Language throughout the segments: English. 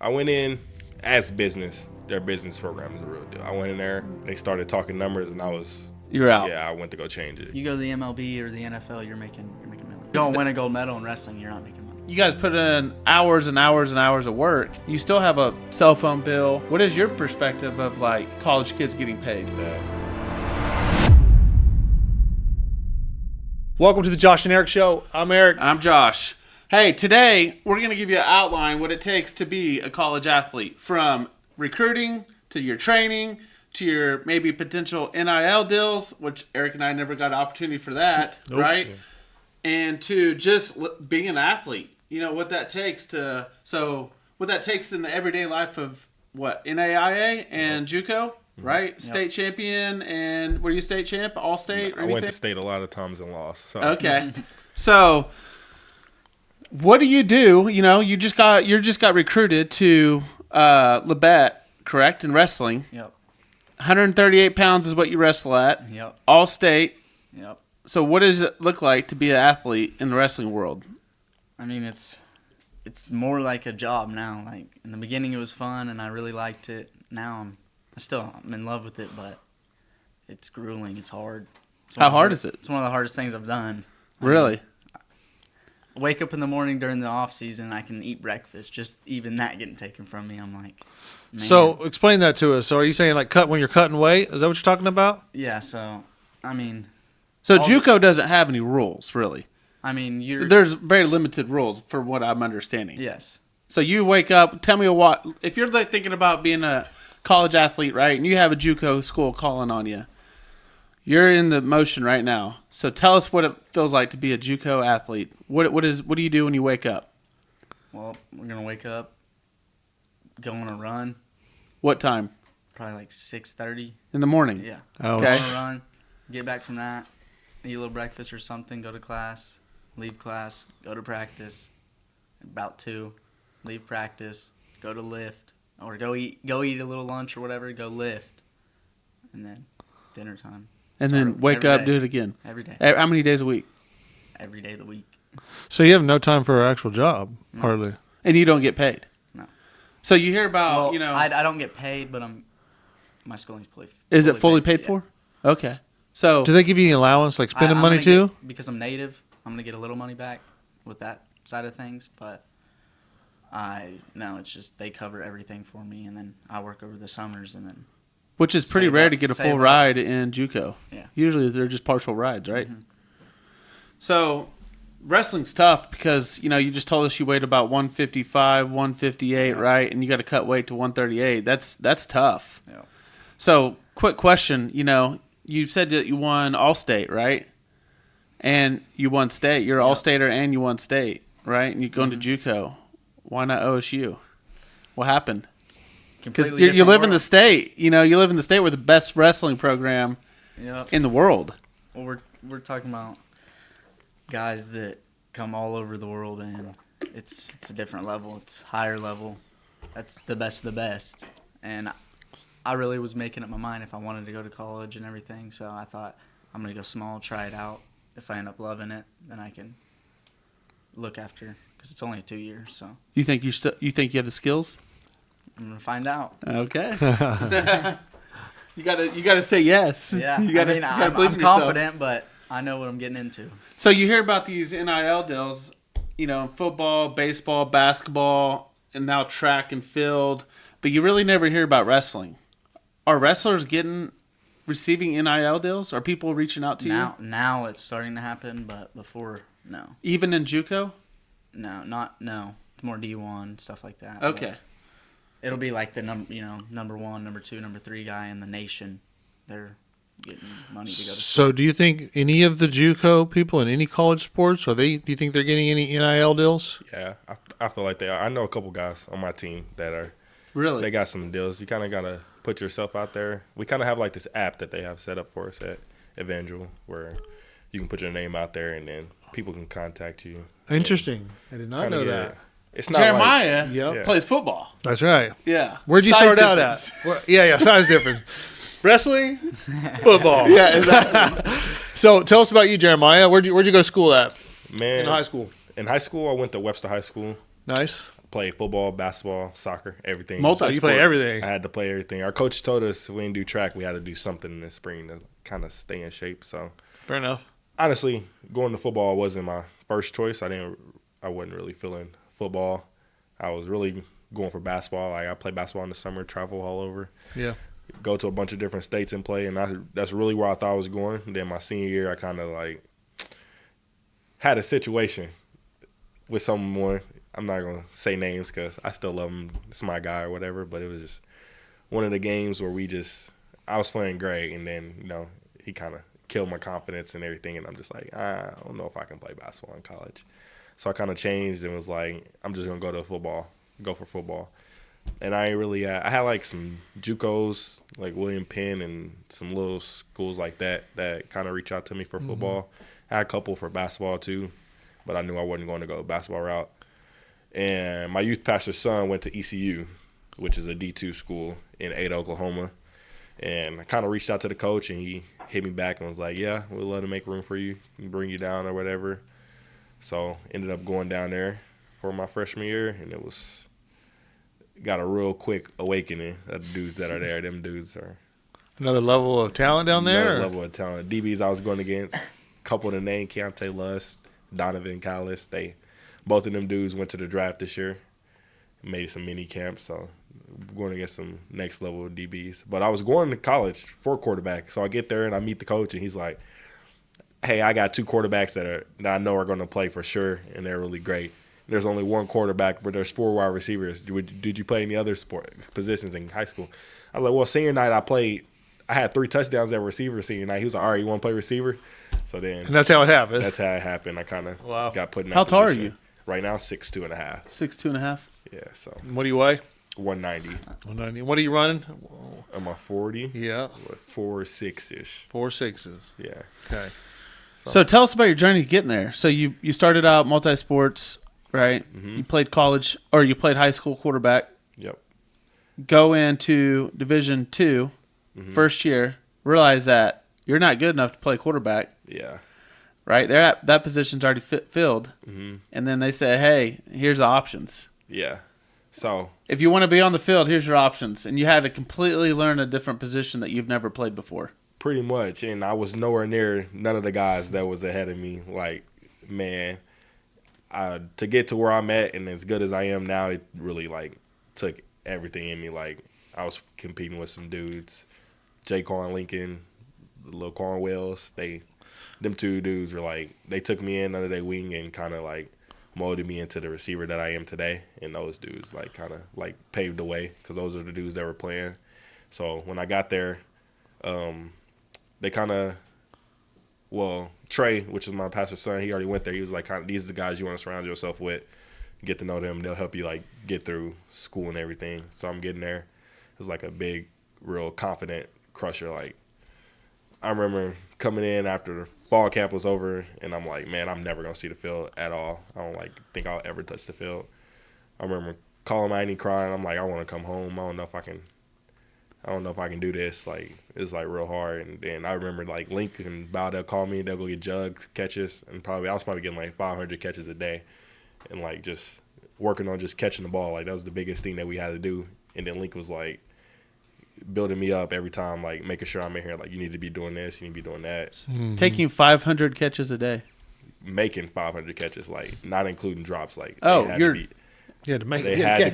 I went in as business. Their business program is a real deal. I went in there. They started talking numbers, and You're out. Yeah, I went to go change it. You go to the MLB or the NFL, you're making millions. You don't win a gold medal in wrestling, you're not making money. You guys put in hours and hours and hours of work. You still have a cell phone bill. What is your perspective of like college kids getting paid? Welcome to the Josh and Erik Show. I'm Erik. I'm Josh. Hey, today we're going to give you an outline what it takes to be a college athlete, from recruiting to your training to your maybe potential NIL deals, which Erik and I never got an opportunity for that, Nope. right? Yeah. And to just being an athlete. You know what that takes in the everyday life of what, NAIA and JUCO, right? Yep. State champion, and were you state champ, all state? Or I anything? went to state a lot of times and lost. So. Okay, so what do? You know, you just got recruited to Labette, correct, in wrestling. Yep. 138 pounds is what you wrestle at. Yep. All state. Yep. So what does it look like to be an athlete in the wrestling world? I mean, it's more like a job now. Like in the beginning, it was fun and I really liked it. Now I'm in love with it, but it's grueling. It's hard. How hard is it? It's one of the hardest things I've done. Really? I wake up in the morning during the off season. I can eat breakfast. Just even that getting taken from me, I'm like, man. So explain that to us. So are you saying like when you're cutting weight? Is that what you're talking about? Yeah. So I mean. So JUCO doesn't have any rules, really. I mean, there's very limited rules for what I'm understanding. Yes. So you wake up. Tell me what if you're like thinking about being a college athlete, right? And you have a JUCO school calling on you. You're in the motion right now. So tell us what it feels like to be a JUCO athlete. What do you do when you wake up? Well, we're gonna wake up, go on a run. What time? Probably like 6:30 in the morning. Yeah. Oh, okay. Go on a run, get back from that, eat a little breakfast or something, go to class, leave class, go to practice. About 2, leave practice, go to lift, or go eat a little lunch or whatever, go lift, and then dinner time. And then wake up, do it again. Every day. How many days a week? Every day of the week. So you have no time for an actual job, hardly. And you don't get paid? No. So you hear about, Well, I don't get paid, but my schooling's fully Is it fully paid yeah. for? Okay. So Do they give you any allowance, like spending money too? Because I'm native, I'm going to get a little money back with that side of things, but it's just they cover everything for me, and then I work over the summers, and then which is pretty rare to get a full ride in JUCO. Yeah. Usually they're just partial rides, right? Mm-hmm. So wrestling's tough because, you know, you just told us you weighed about 155, 158, right? And you got to cut weight to 138. That's tough. Yeah. So quick question, you know, you said that you won All-State, right? And you won state. You're an All-Stater and you won state, right? And you're going to JUCO. Why not OSU? What happened? Because you live in the state. You know, you live in the state with the best wrestling program in the world. Well, we're talking about guys that come all over the world, and it's a different level. It's higher level. That's the best of the best. And I really was making up my mind if I wanted to go to college and everything. So I thought I'm gonna go small, try it out. If I end up loving it, then I can look after, because it's only 2 years. So You think you have the skills? I'm gonna find out. Okay. You gotta say yes. Yeah, I'm confident, but I know what I'm getting into. So you hear about these NIL deals, you know, football, baseball, basketball, and now track and field, but you really never hear about wrestling. Are wrestlers receiving NIL deals? Are people reaching out to you? Now it's starting to happen, but before, no. Even in JUCO? No. It's more D1, stuff like that. Okay. But it'll be like the number 1, number 2, number 3 guy in the nation. They're getting money to go to So do you think any of the JUCO people in any college sports, do you think they're getting any NIL deals? Yeah, I feel like they are. I know a couple guys on my team that are. Really? They got some deals. You kind of got to put yourself out there. We kind of have like this app that they have set up for us at Evangel where you can put your name out there and then people can contact you. Interesting. I did not know that. It's not Jeremiah plays football. That's right. Yeah. Where'd you start out at? Size difference. Wrestling, football. Yeah, exactly. So tell us about you, Jeremiah. Where'd you go to school at? Man, in high school? In high school, I went to Webster High School. Nice. play football, basketball, soccer, everything. Multi- So you play everything. I had to play everything. Our coach told us we didn't do track. We had to do something in the spring to kind of stay in shape. So Fair enough. honestly, going to football wasn't my first choice. I wasn't really feeling football. I was really going for basketball. Like I play basketball in the summer, travel all over, Yeah. go to a bunch of different states and play. And that's really where I thought I was going. And then my senior year, I kind of like had a situation with someone. I'm not gonna say names because I still love him. It's my guy or whatever. But it was just one of the games where I was playing great, and then he kind of killed my confidence and everything. And I'm just like, I don't know if I can play basketball in college. So I kind of changed and was like, I'm just gonna go for football. And I had like some JUCOs like William Penn and some little schools like that kind of reach out to me for football. I had a couple for basketball too, but I knew I wasn't going to go the basketball route. And my youth pastor's son went to ECU, which is a D2 school in Ada, Oklahoma. And I kind of reached out to the coach, and he hit me back and was like, yeah, we'd love to make room for you and bring you down or whatever. So ended up going down there for my freshman year, and got a real quick awakening of the dudes that are there. Them dudes are Another level of talent down there? another level of talent. DBs I was going against, a couple of the name, Keontae Lust, Donovan Callis, both of them dudes went to the draft this year, made some mini camps, so going against some next level DBs. But I was going to college for quarterback, so I get there and I meet the coach, and he's like, hey, I got 2 quarterbacks that I know are going to play for sure, and they're really great. There's only 1 quarterback, but there's 4 wide receivers. Did you play any other sport positions in high school? I was like, well, senior night I had 3 touchdowns at receiver senior night. He was like, all right, you want to play receiver? So then And that's how it happened. that's how it happened. I kind of got put in that How tall are position. you? Right now, 6'2.5". 6'2.5". Yeah, so What do you weigh? 190. 190. What are you running? I'm a 40. Yeah. 4.6-ish. 4.6s. Yeah. Okay. So tell us about your journey getting there. So you started out multi-sports, right? Mm-hmm. You played college, or you played high school quarterback. Yep. Go into Division II, first year, realize that you're not good enough to play quarterback, Yeah. right? That position's already filled. Mm-hmm. And then they say, hey, here's the options. Yeah. So If you want to be on the field, here's your options. And you had to completely learn a different position that you've never played before. pretty much, and I was nowhere near none of the guys that was ahead of me. Like, man, to get to where I'm at and as good as I am now, it really like took everything in me. Like, I was competing with some dudes, Jaquan Lincoln, Lil Cornwells. Them 2 dudes were like, they took me in under their wing and kind of like molded me into the receiver that I am today. And those dudes like kind of like paved the way because those are the dudes that were playing. So when I got there, they kind of, Trey, which is my pastor's son, he already went there. He was like, these are the guys you want to surround yourself with. Get to know them. They'll help you like get through school and everything. So I'm getting there. It was like a big, real confident crusher. Like, I remember coming in after the fall camp was over, and I'm like, man, I'm never gonna see the field at all. I don't think I'll ever touch the field. I remember calling my auntie crying. I'm like, I want to come home. I don't know if I can do this. Like, it's like real hard. And then I remember like Link and Bowdell call me. They'll go get jugs, catches, and I was probably getting like 500 catches a day, and like just working on just catching the ball. Like, that was the biggest thing that we had to do. And then Link was like building me up every time, like making sure I'm in here. Like, you need to be doing this, you need to be doing that. Mm-hmm. Taking 500 catches a day. Making 500 catches, like not including drops. Like, Oh, they had you're- They to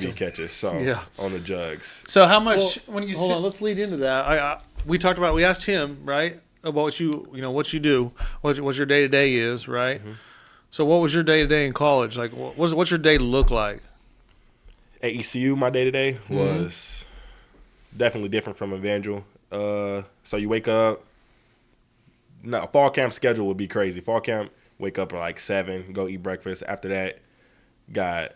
be catches. So Yeah. on the jugs. So how much when you hold on, let's lead into that. We asked him, right, about what you do, what your day to day is, right? Mm-hmm. So what was your day to day in college? Like, what's your day look like? At ECU, my day to day was definitely different from Evangel. So you wake up. No, fall camp schedule would be crazy. Fall camp, wake up at like 7, go eat breakfast. After that, got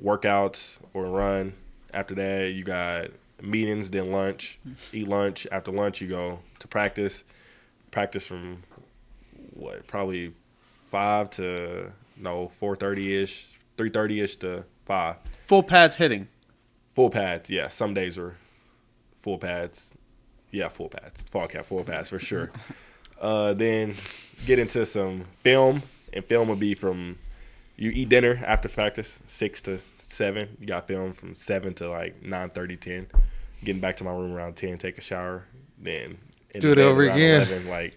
workouts or run. After that, you got meetings, then lunch. Eat lunch. After lunch, you go to practice. Practice from probably 5 to 4:30ish, 3:30ish to 5. full pads hitting. Full pads, yeah. Some days are full pads. Yeah, full pads. Fall camp, full pads for sure. Then get into some film, and film will be from you eat dinner after practice, 6 to 7. You got film from 7 to like 9:30, 10. Getting back to my room around 10, take a shower, then do it over again. 11, like,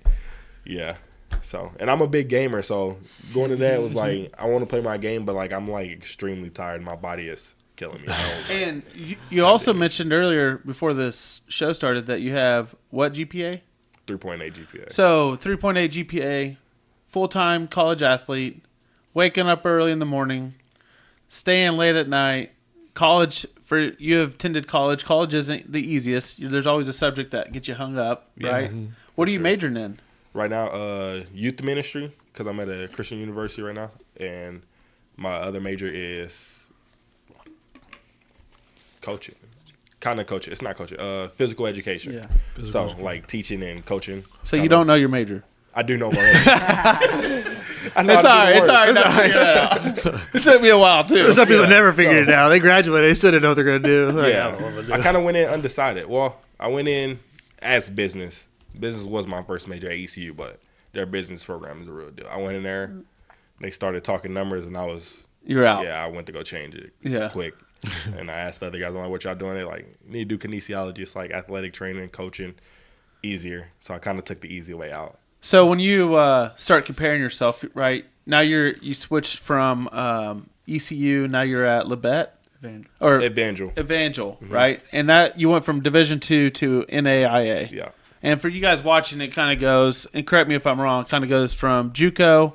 yeah. So, and I'm a big gamer, so going to that was like, I want to play my game, but like I'm like extremely tired. My body is killing me. And you also mentioned earlier before this show started that you have what GPA? 3.8 GPA. So 3.8 GPA, full-time college athlete, waking up early in the morning, staying late at night. College, for you have attended college. College isn't the easiest. There's always a subject that gets you hung up, right? What are you majoring in? Right now, youth ministry, because I'm at a Christian university right now, and my other major is coaching. Kind of coaching. It's not coaching. Physical education. Yeah. So, like teaching and coaching. So you don't know your major? I do know my major. It's all right. It's all right. Not to figure it out. It took me a while, too. Some people never figured it out. They graduated. They still didn't know what they're going to do. It's like, Yeah. I kind of went in undecided. Well, I went in as business. Business was my first major at ECU, but their business program is a real deal. I went in there. They started talking numbers, and I was... You're out. Yeah, I went to go change it quick. And I asked the other guys, I'm like, what y'all doing? They're like, you need to do kinesiology. It's like athletic training, coaching, easier. So I kind of took the easy way out. So when you start comparing yourself, right, now you switched from ECU, now you're at Labette? Evangel, right? And that you went from Division II to NAIA. Yeah. And for you guys watching, it kind of goes, and correct me if I'm wrong, kind of goes from JUCO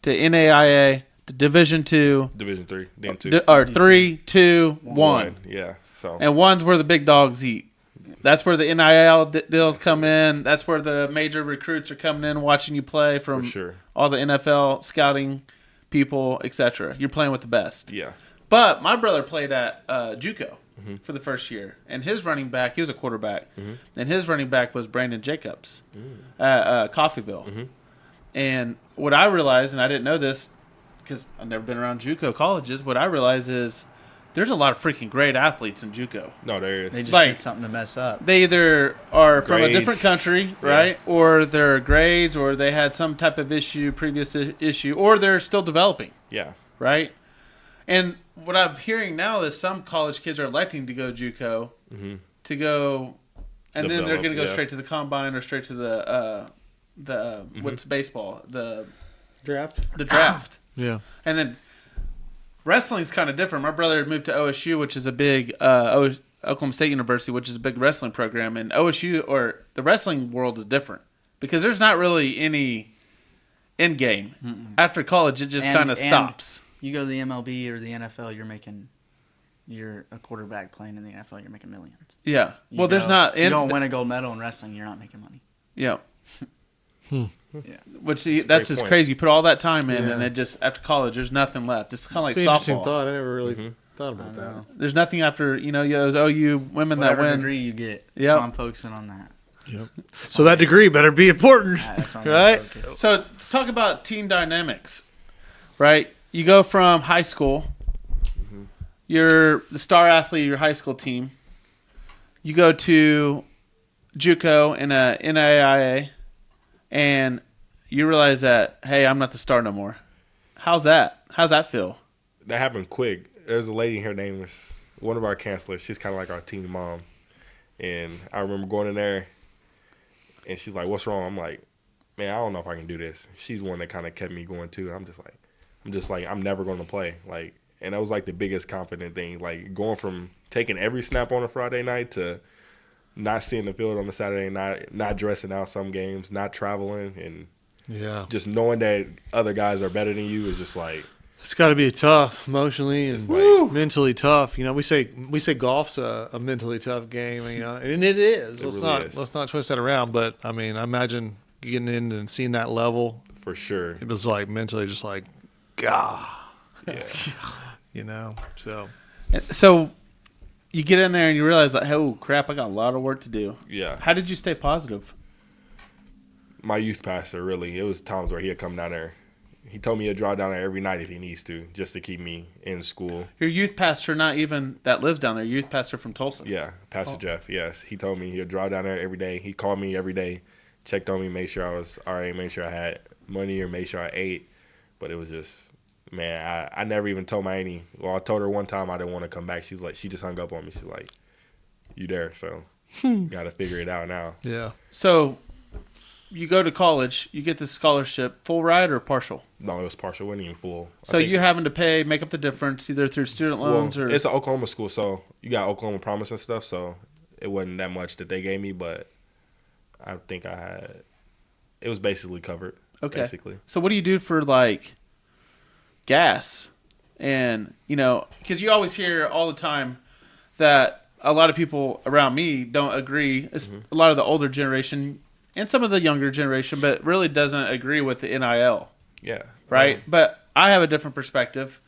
to NAIA to Division II. Division 3, then 2. Or 3, 2, 1. Yeah. So. And 1's where the big dogs eat. That's where the NIL deals come in. That's where the major recruits are coming in, watching you play from all the NFL scouting people, etc. You're playing with the best. Yeah. But my brother played at JUCO for the first year, and his running back, he was a quarterback, and his running back was Brandon Jacobs at Coffeyville. And what I realized, and I didn't know this because I've never been around JUCO colleges, what I realized is there's a lot of freaking great athletes in JUCO. No, there is. They just need something to mess up. They either are from a different country, right? Or their grades, or they had some type of previous issue, or they're still developing. Yeah. Right? And what I'm hearing now is some college kids are electing to go JUCO to go, and then they're going to go straight to the combine or straight to the what's baseball? The draft. The draft. Yeah. And then wrestling's kind of different. My brother moved to OSU, which is a big Oklahoma State University, which is a big wrestling program. And OSU, or the wrestling world, is different because there's not really any end game. After college. It just kind of stops. You go to the MLB or the NFL, you're a quarterback playing in the NFL, you're making millions. Yeah. Well, there's not. You don't win a gold medal in wrestling, you're not making money. Yeah. Yeah. Which that's just crazy. You put all that time in, and it just after college, there's nothing left. It's kind of like interesting softball. Thought. I never really thought about that. There's nothing after those OU women that win. Degree you get. Yep. So I'm focusing on that. Yep. So that degree better be important, right? So let's talk about team dynamics, right? You go from high school. You're the star athlete of your high school team. You go to JUCO in a NAIA, and you realize that, hey, I'm not the star no more. How's that? How's that feel? That happened quick. There's a lady here named was one of our counselors. She's kind of like our team mom. And I remember going in there, and she's like, what's wrong? I'm like, man, I don't know if I can do this. She's the one that kind of kept me going, too. And I'm just like, I'm never going to play. Like, and that was like the biggest confident thing. Like, going from taking every snap on a Friday night to not seeing the field on a Saturday night, not dressing out some games, not traveling, and just knowing that other guys are better than you is just like, it's got to be tough emotionally and like, mentally tough. We say golf's a mentally tough game, and it is. Let's not twist that around. But I mean, I imagine getting in and seeing that level for sure. It was like mentally just like, God, So you get in there and you realize like, oh crap, I got a lot of work to do. Yeah. How did you stay positive? My youth pastor, really. It was times where he'd come down there. He told me to drive down there every night if he needs to, just to keep me in school. Your youth pastor, not even that lives down there, your youth pastor from Tulsa. Yeah, Pastor Jeff, yes. He told me he'd drive down there every day. He called me every day, checked on me, made sure I was all right, made sure I had money or made sure I ate. But it was just man, I never even told my auntie. Well, I told her one time I didn't want to come back. She's like, she just hung up on me. She's like, you there? So got to figure it out now. Yeah. So you go to college, you get this scholarship, full ride or partial? No, it was partial. It wasn't even full. So you're having to make up the difference either through student loans or... It's an Oklahoma school, so you got Oklahoma Promise and stuff, so it wasn't that much that they gave me, but I think it was basically covered. Okay. Basically. So what do you do for, like, gas? And, you know, because you always hear all the time that a lot of people around me don't agree. A lot of the older generation and some of the younger generation, but really doesn't agree with the NIL. Yeah. Right? But I have a different perspective.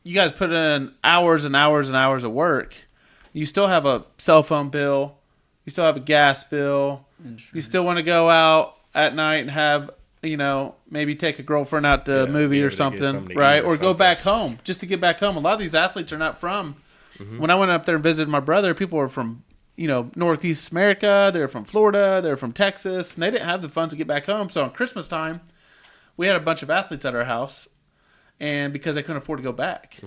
You guys put in hours and hours and hours of work. You still have a cell phone bill. You still have a gas bill. You still want to go out at night and have, you know, maybe take a girlfriend out to a movie or something, right? Or go back home just to get back home. A lot of these athletes are not from. When I went up there and visited my brother, people were from, you know, Northeast America. They're from Florida. They're from Texas. And they didn't have the funds to get back home. So on Christmas time, we had a bunch of athletes at our house, and because they couldn't afford to go back.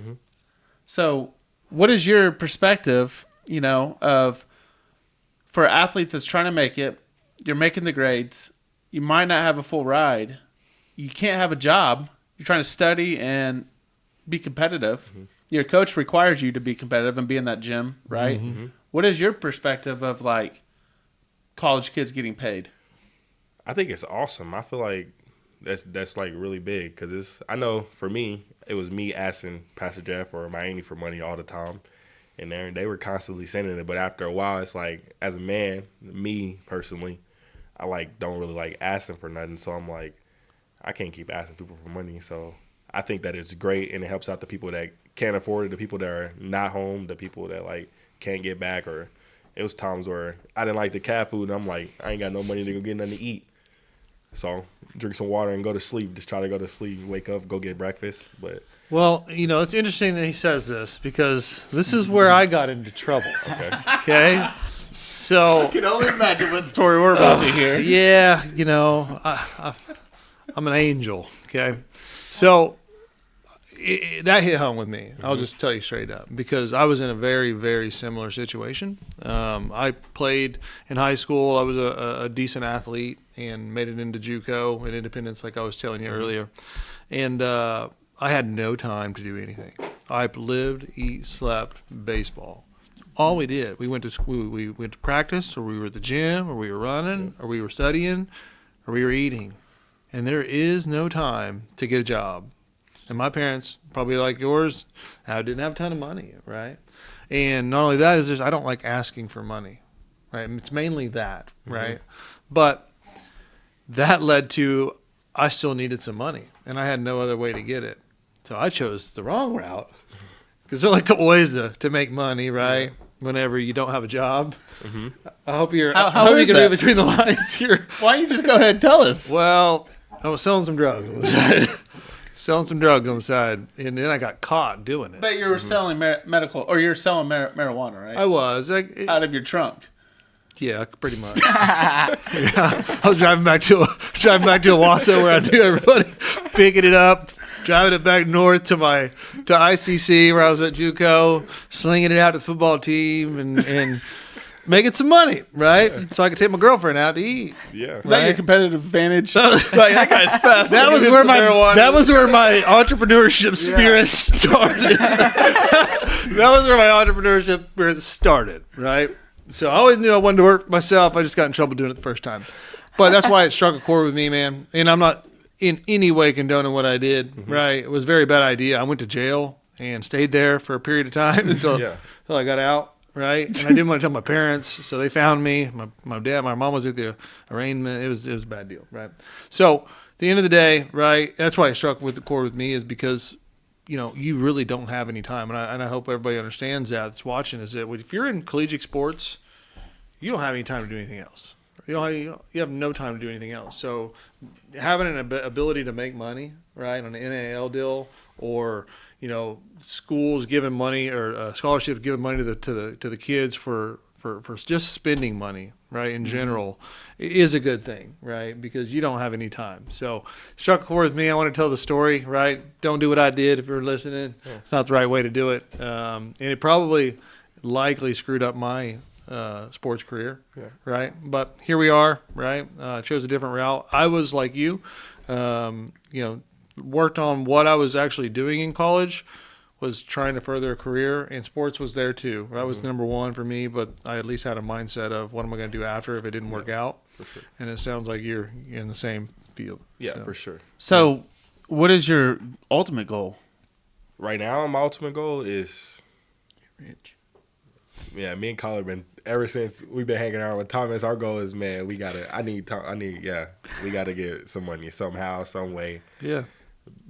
So what is your perspective, you know, of for an athlete that's trying to make it, you're making the grades, you might not have a full ride, you can't have a job, you're trying to study and be competitive. Your coach requires you to be competitive and be in that gym, right? What is your perspective of, like, college kids getting paid? I think it's awesome. I feel like that's like really big because I know for me, it was me asking Pastor Jeff or my auntie for money all the time. And they were constantly sending it. But after a while, it's like, as a man, me personally, I like don't really like asking for nothing. So I'm like, I can't keep asking people for money. So I think that it's great, and it helps out the people that can't afford it, the people that are not home, the people that like can't get back. Or it was times where I didn't like the cat food, and I'm like, I ain't got no money to go get nothing to eat. So drink some water and go to sleep. Just try to go to sleep, wake up, go get breakfast. But well, you know, it's interesting that he says this because this is where I got into trouble. Okay. So I can only imagine what story we're about to hear. Yeah, you know, I'm an angel. Okay. So that hit home with me. I'll just tell you straight up because I was in a very, very similar situation. I played in high school. I was a decent athlete and made it into JUCO and Independence, like I was telling you earlier. And I had no time to do anything. I lived, eat, slept, baseball. All we did. We went to school. We went to practice, or we were at the gym, or we were running, or we were studying, or we were eating. And there is no time to get a job. And my parents, probably like yours, I didn't have a ton of money, right? And not only that, is just I don't like asking for money, right? And it's mainly that, right? But that led to I still needed some money, and I had no other way to get it. So I chose the wrong route because there are like a couple ways to make money, right? Whenever you don't have a job. I hope you're How you is can that? read between the lines here. Why don't you just go ahead and tell us? Well, I was selling some drugs on the side. Selling some drugs on the side, and then I got caught doing it. But you were selling medical, or you're selling marijuana, right? I was. Out of your trunk. Yeah, pretty much. Yeah. I was driving back to Owasso where I knew everybody, picking it up, driving it back north to ICC where I was at JUCO, slinging it out to the football team and making some money, right? So I could take my girlfriend out to eat. yeah, Is that your competitive advantage? Like, that guy's fast. That was where my entrepreneurship spirit started. That was where my entrepreneurship spirit started, right? So I always knew I wanted to work for myself. I just got in trouble doing it the first time. But that's why it struck a chord with me, man. And I'm not in any way condoning what I did, right? It was a very bad idea. I went to jail and stayed there for a period of time until I got out, right? And I didn't want to tell my parents, so they found me. My dad, my mom was at the arraignment. It was a bad deal, right? So at the end of the day, right, that's why it struck with the chord with me is because you know, you really don't have any time. And I hope everybody understands that's watching is that if you're in collegiate sports, you don't have any time to do anything else. You have no time to do anything else. So having an ability to make money, right, on an NIL deal or, you know, schools giving money or scholarships giving money to the kids for for just spending money, right, in general, is a good thing, right, because you don't have any time. So struck a chord with me. I want to tell the story, right? Don't do what I did if you're listening. Yeah. It's not the right way to do it. And it probably likely screwed up my sports career, right? But here we are, right? Chose a different route. I was like you, worked on what I was actually doing in college, was trying to further a career, and sports was there too. That was number one for me, but I at least had a mindset of what am I going to do after if it didn't work out. Sure. And it sounds like you're in the same field. Yeah, so. For sure. So what is your ultimate goal? Right now, my ultimate goal is get rich. Yeah, me and Colin been ever since we've been hanging out with Thomas. Our goal is, man, we gotta get some money somehow, some way. Yeah,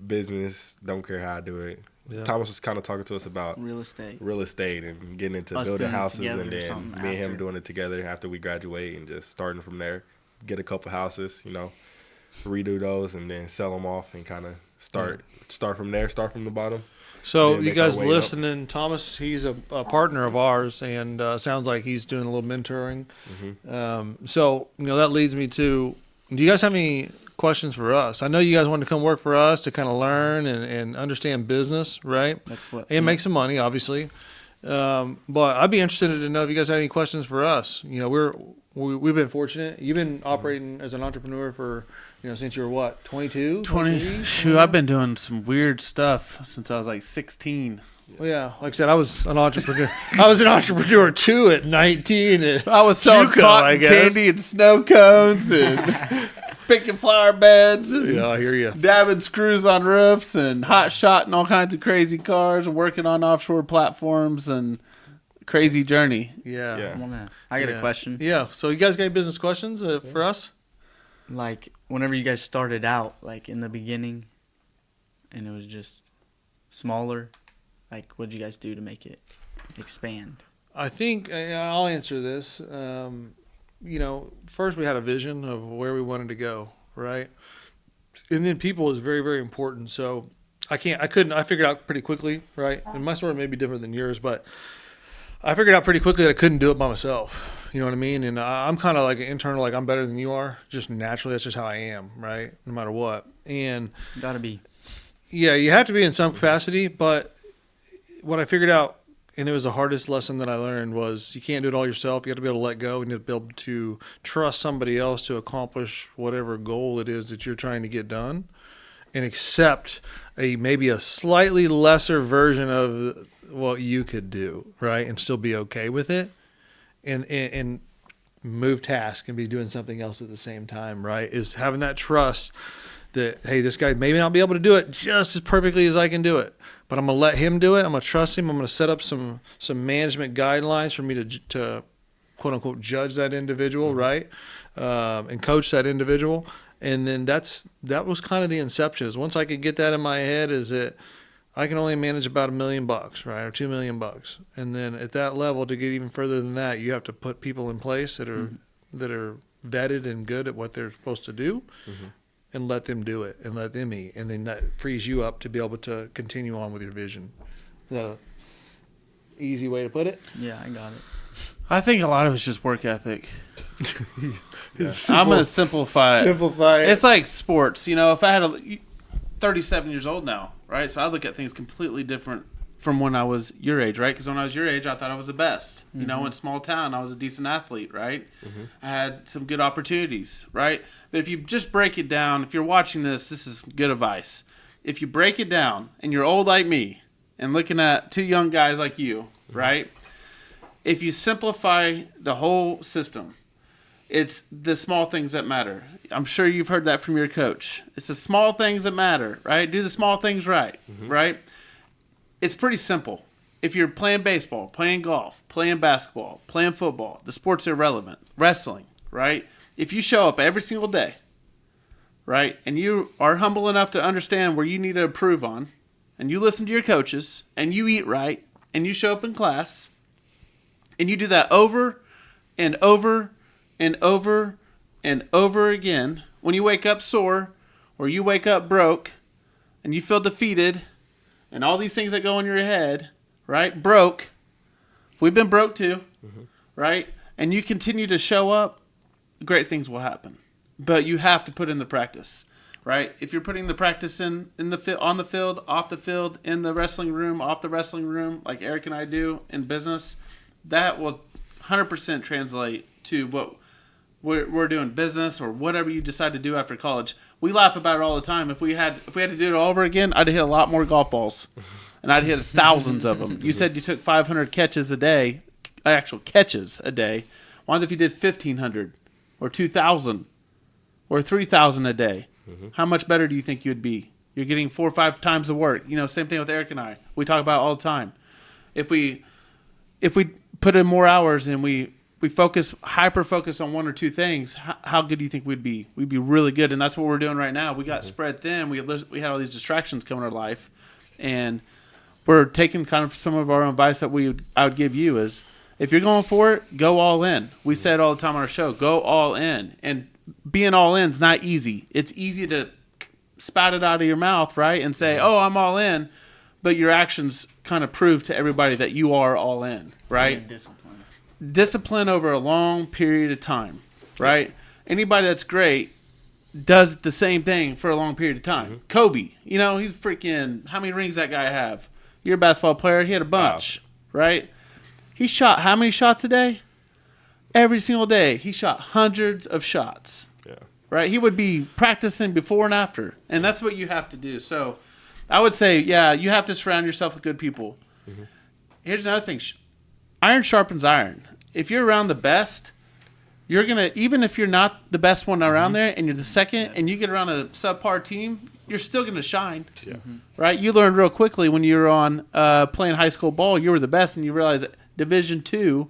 business. Don't care how I do it. Yeah. Thomas was kind of talking to us about real estate and getting into building houses, and then me and him doing it together after we graduate and just starting from there. Get a couple houses, redo those, and then sell them off and kind of start from there. Start from the bottom. So you guys listening, Thomas, he's a partner of ours, and sounds like he's doing a little mentoring. Mm-hmm. So that leads me to, do you guys have any questions for us? I know you guys want to come work for us to kind of learn and understand business, right? And make some money, obviously. But I'd be interested to know if you guys have any questions for us. We've been fortunate. You've been operating as an entrepreneur for since you were what, 22? 20. Shoot, I've been doing some weird stuff since I was like 16. Well, yeah, like I said, I was an entrepreneur. I was an entrepreneur too at 19. I was selling cotton candy and snow cones and picking flower beds. And yeah, I hear you. Dabbing screws on roofs and hot shotting all kinds of crazy cars and working on offshore platforms and crazy journey. Yeah. I got a question. Yeah. So you guys got any business questions for us? Like whenever you guys started out, like in the beginning, and it was just smaller, like what did you guys do to make it expand? I think I'll answer this. First we had a vision of where we wanted to go, right? And then people is very, very important. So I figured out pretty quickly, right? And my story may be different than yours, but I figured out pretty quickly that I couldn't do it by myself. You know what I mean? And I'm kind of like an internal, like I'm better than you are. Just naturally, that's just how I am, right? No matter what. And gotta be. Yeah, you have to be in some capacity. But what I figured out, and it was the hardest lesson that I learned, was you can't do it all yourself. You have to be able to let go. You need to be able to trust somebody else to accomplish whatever goal it is that you're trying to get done, and accept maybe a slightly lesser version of what you could do, right? And still be okay with it. And move task and be doing something else at the same time, right? Is having that trust that, hey, this guy may not be able to do it just as perfectly as I can do it, but I'm going to let him do it. I'm going to trust him. I'm going to set up some management guidelines for me to quote unquote judge that individual, right? And coach that individual. And then that was kind of the inception. Is once I could get that in my head, is that I can only manage about $1 million, right, or $2 million, and then at that level, to get even further than that, you have to put people in place that are vetted and good at what they're supposed to do, and let them do it and let them eat, and then that frees you up to be able to continue on with your vision. Is that an easy way to put it? Yeah, I got it. I think a lot of it's just work ethic. I'm gonna simplify it. It's like sports. If I had 37 years old now, right? So I look at things completely different from when I was your age, right? Because when I was your age, I thought I was the best. In small town, I was a decent athlete, right? I had some good opportunities, right? But if you just break it down, if you're watching this is good advice. If you break it down and you're old like me and looking at two young guys like you, right? If you simplify the whole system, it's the small things that matter. I'm sure you've heard that from your coach. It's the small things that matter, right? Do the small things right, right? It's pretty simple. If you're playing baseball, playing golf, playing basketball, playing football, the sports are irrelevant. Wrestling, right? If you show up every single day, right, and you are humble enough to understand where you need to improve on, and you listen to your coaches, and you eat right, and you show up in class, and you do that over and over and over and over again, when you wake up sore or you wake up broke and you feel defeated and all these things that go in your head, right? Broke. We've been broke too. right? And you continue to show up, great things will happen. But you have to put in the practice, right? If you're putting the practice in the on the field, off the field, in the wrestling room, off the wrestling room, like Eric and I do in business, that will 100% translate to what we're doing business or whatever you decide to do after college. We laugh about it all the time. If we had to do it all over again, I'd hit a lot more golf balls, and I'd hit thousands of them. You said you took 500 catches a day, actual catches a day. Why if you did 1,500 or 2,000? Or 3,000 a day. Mm-hmm. How much better do you think you'd be? You're getting 4 or 5 times the work. Same thing with Eric and I. We talk about it all the time. If we put in more hours and we hyper focus on 1 or 2 things, how good do you think we'd be? We'd be really good, and that's what we're doing right now. We got spread thin. We had all these distractions come in our life, and we're taking kind of some of our own advice that I would give you is, if you're going for it, go all in. We say it all the time on our show, go all in. And being all in is not easy. It's easy to spat it out of your mouth, right? And say, oh, I'm all in. But your actions kind of prove to everybody that you are all in, right? And discipline. Discipline over a long period of time, right? Anybody that's great does the same thing for a long period of time. Mm-hmm. Kobe, he's freaking, how many rings that guy have? You're a basketball player. He had a bunch, right? He shot how many shots a day? Every single day, he shot hundreds of shots. Yeah. Right? He would be practicing before and after. And that's what you have to do. So I would say, you have to surround yourself with good people. Mm-hmm. Here's another thing. Iron sharpens iron. If you're around the best, you're going to, even if you're not the best one around there and you're the second and you get around a subpar team, you're still going to shine. Yeah. Mm-hmm. Right? You learned real quickly when you were on playing high school ball, you were the best, and you realize that Division II,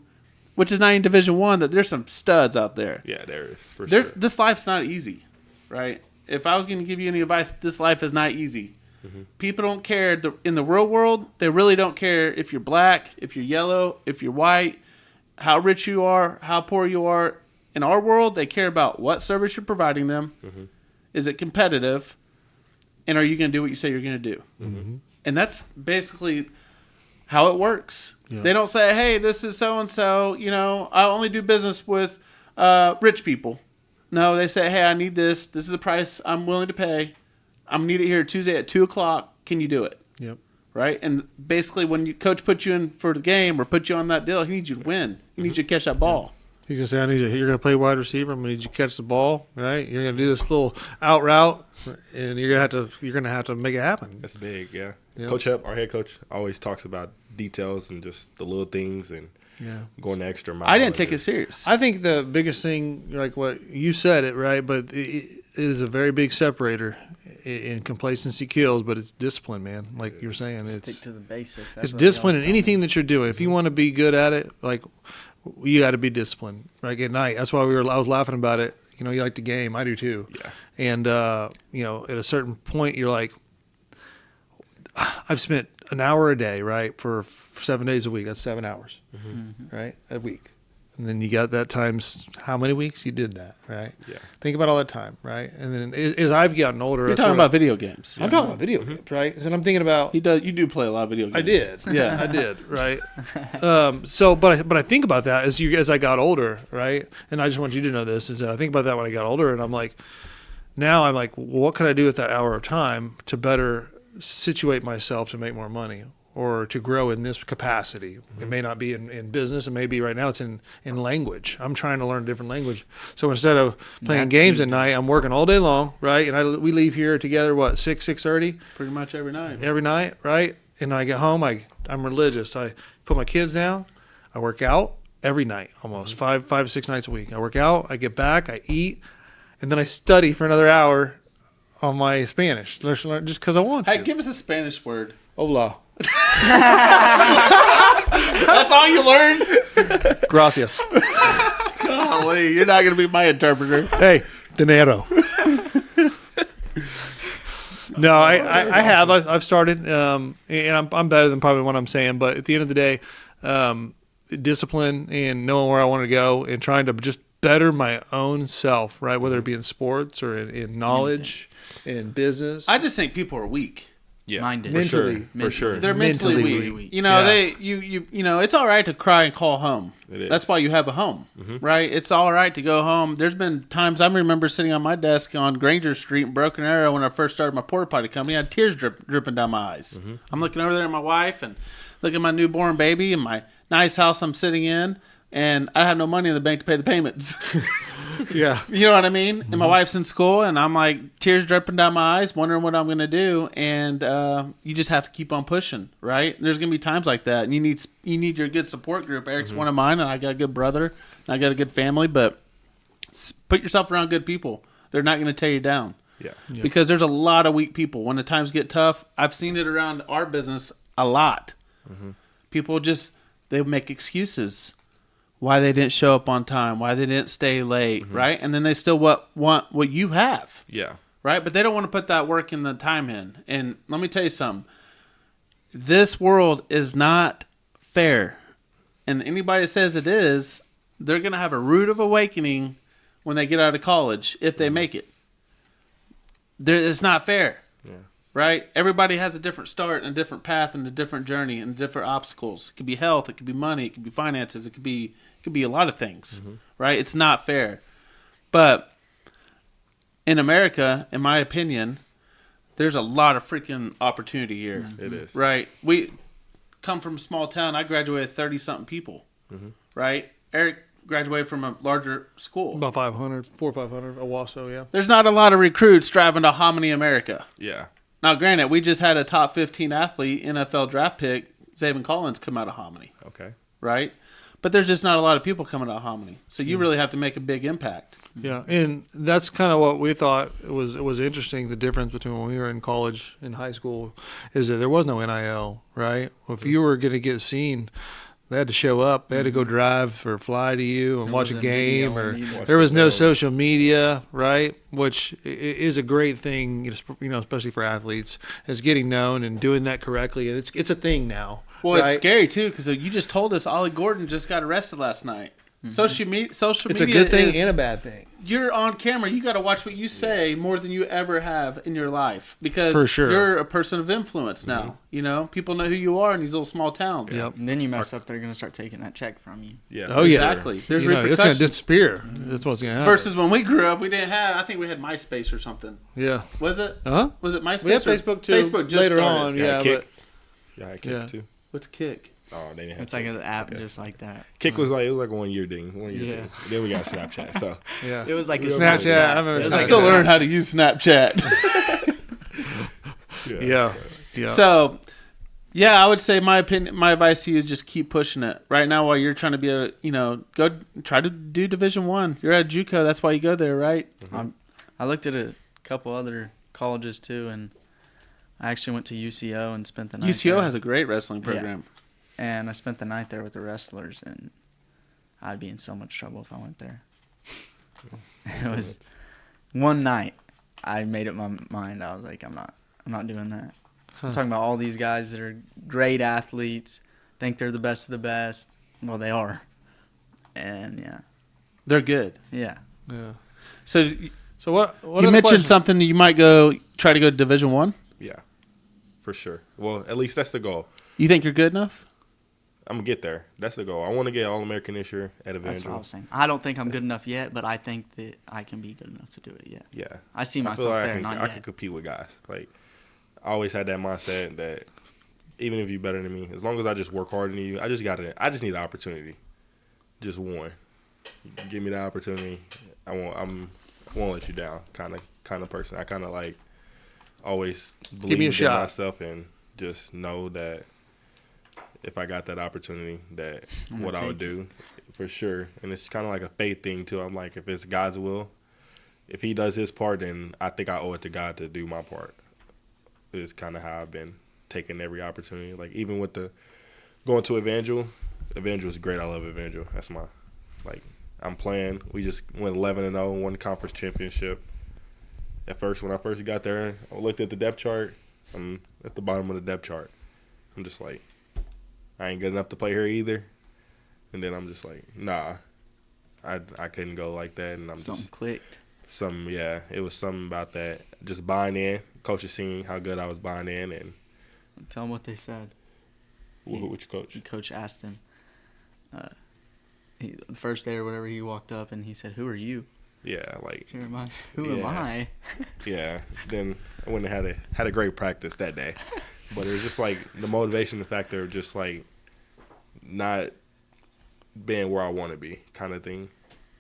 which is not in Division I, that there's some studs out there. Yeah, there is, for sure. This life's not easy, right? If I was going to give you any advice, this life is not easy. Mm-hmm. People don't care. In the real world, they really don't care if you're black, if you're yellow, if you're white, how rich you are, how poor you are. In our world, they care about what service you're providing them. Mm-hmm. Is it competitive? And are you going to do what you say you're going to do? Mm-hmm. And that's basically how it works. Yeah. They don't say, hey, this is so-and-so, I only do business with rich people. No, they say, hey, I need this. This is the price I'm willing to pay. I'm need it here Tuesday at 2 o'clock. Can you do it? Yep. Right? And basically when your coach puts you in for the game or puts you on that deal, he needs you to win. He needs you to catch that ball. He's going to say, you're going to play wide receiver. I'm going to need you to catch the ball, right? You're going to do this little out route, and you're going to have to make it happen. That's big, yeah. Yep. Coach Hep, our head coach, always talks about details and just the little things and going the extra mile. I didn't take it serious. I think the biggest thing, like what you said it, right, but it is a very big separator. In complacency kills, but it's discipline, man. Like you're saying, stick to the basics. It's discipline in anything that you're doing. If you want to be good at it, like you got to be disciplined. Like at night, that's why I was laughing about it. You like the game. I do too. Yeah. And at a certain point, you're like, I've spent an hour a day, right, for 7 days a week. That's 7 hours, right, a week. And then you got that times how many weeks you did that, right? Yeah. Think about all that time, right? And then as I've gotten older, you're talking about video games. I'm talking about video games, right? And I'm thinking about you do play a lot of video games. I did, yeah, I did, right? But I think about that as I got older, right? And I just want you to know this is that I think about that when I got older, and I'm like, well, what can I do with that hour of time to better situate myself to make more money? Or to grow in this capacity. Mm-hmm. It may not be in business. It may be right now it's in language. I'm trying to learn a different language. So instead of playing games at night, I'm working all day long, right? And we leave here together, 6:30? Pretty much every night. Every night, right? And when I get home, I'm religious. I put my kids down. I work out every night, almost 5 to 6 nights a week. I work out. I get back. I eat. And then I study for another hour on my Spanish, just because I want to. Hey, give us a Spanish word. Hola. That's all you learned? Gracias. Golly, you're not going to be my interpreter. Hey, dinero. No, I have. I've started, and I'm better than probably what I'm saying. But at the end of the day, discipline and knowing where I want to go and trying to just better my own self, right? Whether it be in sports or in knowledge, in business. I just think people are weak. minded. Mentally. For sure. They're mentally Mentally weak. You know, it's all right to cry and call home. It is. That's why you have a home, right? It's all right to go home. There's been times I remember sitting on my desk on Granger Street in Broken Arrow when I first started my porta potty company. I had tears dripping down my eyes. I'm looking over there at my wife and looking at my newborn baby and my nice house I'm sitting in, and I have no money in the bank to pay the payments. Yeah. You know what I mean? And my wife's in school, and I'm like tears dripping down my eyes, wondering what I'm going to do. And you just have to keep on pushing, right? There's going to be times like that, and you need your good support group. Eric's one of mine, and I got a good brother, and I got a good family. But put yourself around good people. They're not going to tear you down. Yeah. Because there's a lot of weak people. When the times get tough, I've seen it around our business a lot. People they make excuses. Why they didn't show up on time, why they didn't stay late, right? And then they still want what you have. Yeah. Right? But they don't want to put that work and the time in. And let me tell you something. This world is not fair. And anybody that says it is, they're going to have a rude of awakening when they get out of college, if they make it. It's not fair. Yeah. Right? Everybody has a different start and a different path and a different journey and different obstacles. It could be health, it could be money, it could be finances, it could be a lot of things. Right? It's not fair. But in America, in my opinion, there's a lot of freaking opportunity here. It is. Right? We come from a small town. I graduated 30-something people. Right? Eric graduated from a larger school. About 500, 400 or 500, Owasso, yeah. There's not a lot of recruits driving to Hominy, America. Yeah. Now, granted, we just had a top 15 athlete, NFL draft pick, Zaven Collins, come out of Hominy. Okay. Right? But there's just not a lot of people coming out of Hominy. So you really have to make a big impact. Yeah, and that's kind of what we thought was interesting. The difference between when we were in college and high school is that there was no NIL, right? If you were going to get seen, they had to show up. They had to go drive or fly to you and watch a game, or there was no social media, right? Which is a great thing, especially for athletes, is getting known and doing that correctly. And it's a thing now. Well, right? it's scary too because you just told us Ollie Gordon just got arrested last night. Social media. It's a good thing and a bad thing. You're on camera. You got to watch what you say more than you ever have in your life because For sure. you're a person of influence now. You know, people know who you are in these little small towns. Yep. And then you mess up, they're going to start taking that check from you. Yeah. Oh, yeah. Exactly. There's It's going repercussions. to disappear. That's what's going to happen. Versus when we grew up, we didn't have. I think we had MySpace or something. Yeah. Was it? Huh? Was it MySpace? We had or Facebook too. Facebook just later started. on. Yeah, Yeah, Kick. but Yeah, I Kick Yeah. too. What's Kick? Oh, they didn't have It's like Kick. an app Okay. just like that. Kick was like, it was like a 1 year thing. 1 year Yeah. thing. Then we got Snapchat. So yeah. It was like a Snapchat, I remember It was Snapchat. like I still a- learn how to use Snapchat. Yeah. Yeah. So, yeah, I would say my opinion, my advice to you is just keep pushing it. Right now, while you're trying to be go try to do Division I. You're at JUCO, that's why you go there, right? I looked at a couple other colleges too, and I actually went to UCO and spent the night UCO there. has a great wrestling program. And I spent the night there with the wrestlers, and I'd be in so much trouble if I went there. It was one night. I made up my mind. I was like, I'm not doing that. I'm talking about all these guys that are great athletes, think they're the best of the best. Well, they are. And yeah. They're good. Yeah. Yeah. So So what you other mentioned questions? something that you might try to go to Division I. yeah, for sure. Well, at least that's the goal. You think you're good enough? I'm going to get there. That's the goal. I want to get All-American this year at That's what I Evangel. was saying. I don't think I'm good enough yet, but I think that I can be good enough to do it yet. Yeah. I see I myself feel like there, I not can yet. compete with guys. Like, I always had that mindset that even if you're better than me, as long as I just work harder than you, I just need an opportunity. Just one. Give me the opportunity. I won't let you down kind of person. I kind of like always believe me a in shot. myself and just know that if I got that opportunity, that I'm what gonna I would take do for sure. And it's kind of like a faith thing too. I'm like, if it's God's will, if he does his part, then I think I owe it to God to do my part. Is kind of how I've been taking every opportunity. Like even with the going to Evangel is great. I love Evangel. That's my I'm playing. We just went 11-0, won the conference championship. At first, when I first got there, I looked at the depth chart. I'm at the bottom of the depth chart. I'm just like, I ain't good enough to play here either. And then I'm just like, nah, I couldn't go like that. And I'm Something just clicked. it was something about that. Just buying in, coaches seeing how good I was buying in, and Tell him what they said. which coach? The coach asked him, the first day or whatever, he walked up and he said, "Who are you?" Yeah, like Who am I? yeah. Then I went and had a great practice that day, but it was just like the motivation, the factor of just like not being where I want to be, kind of thing,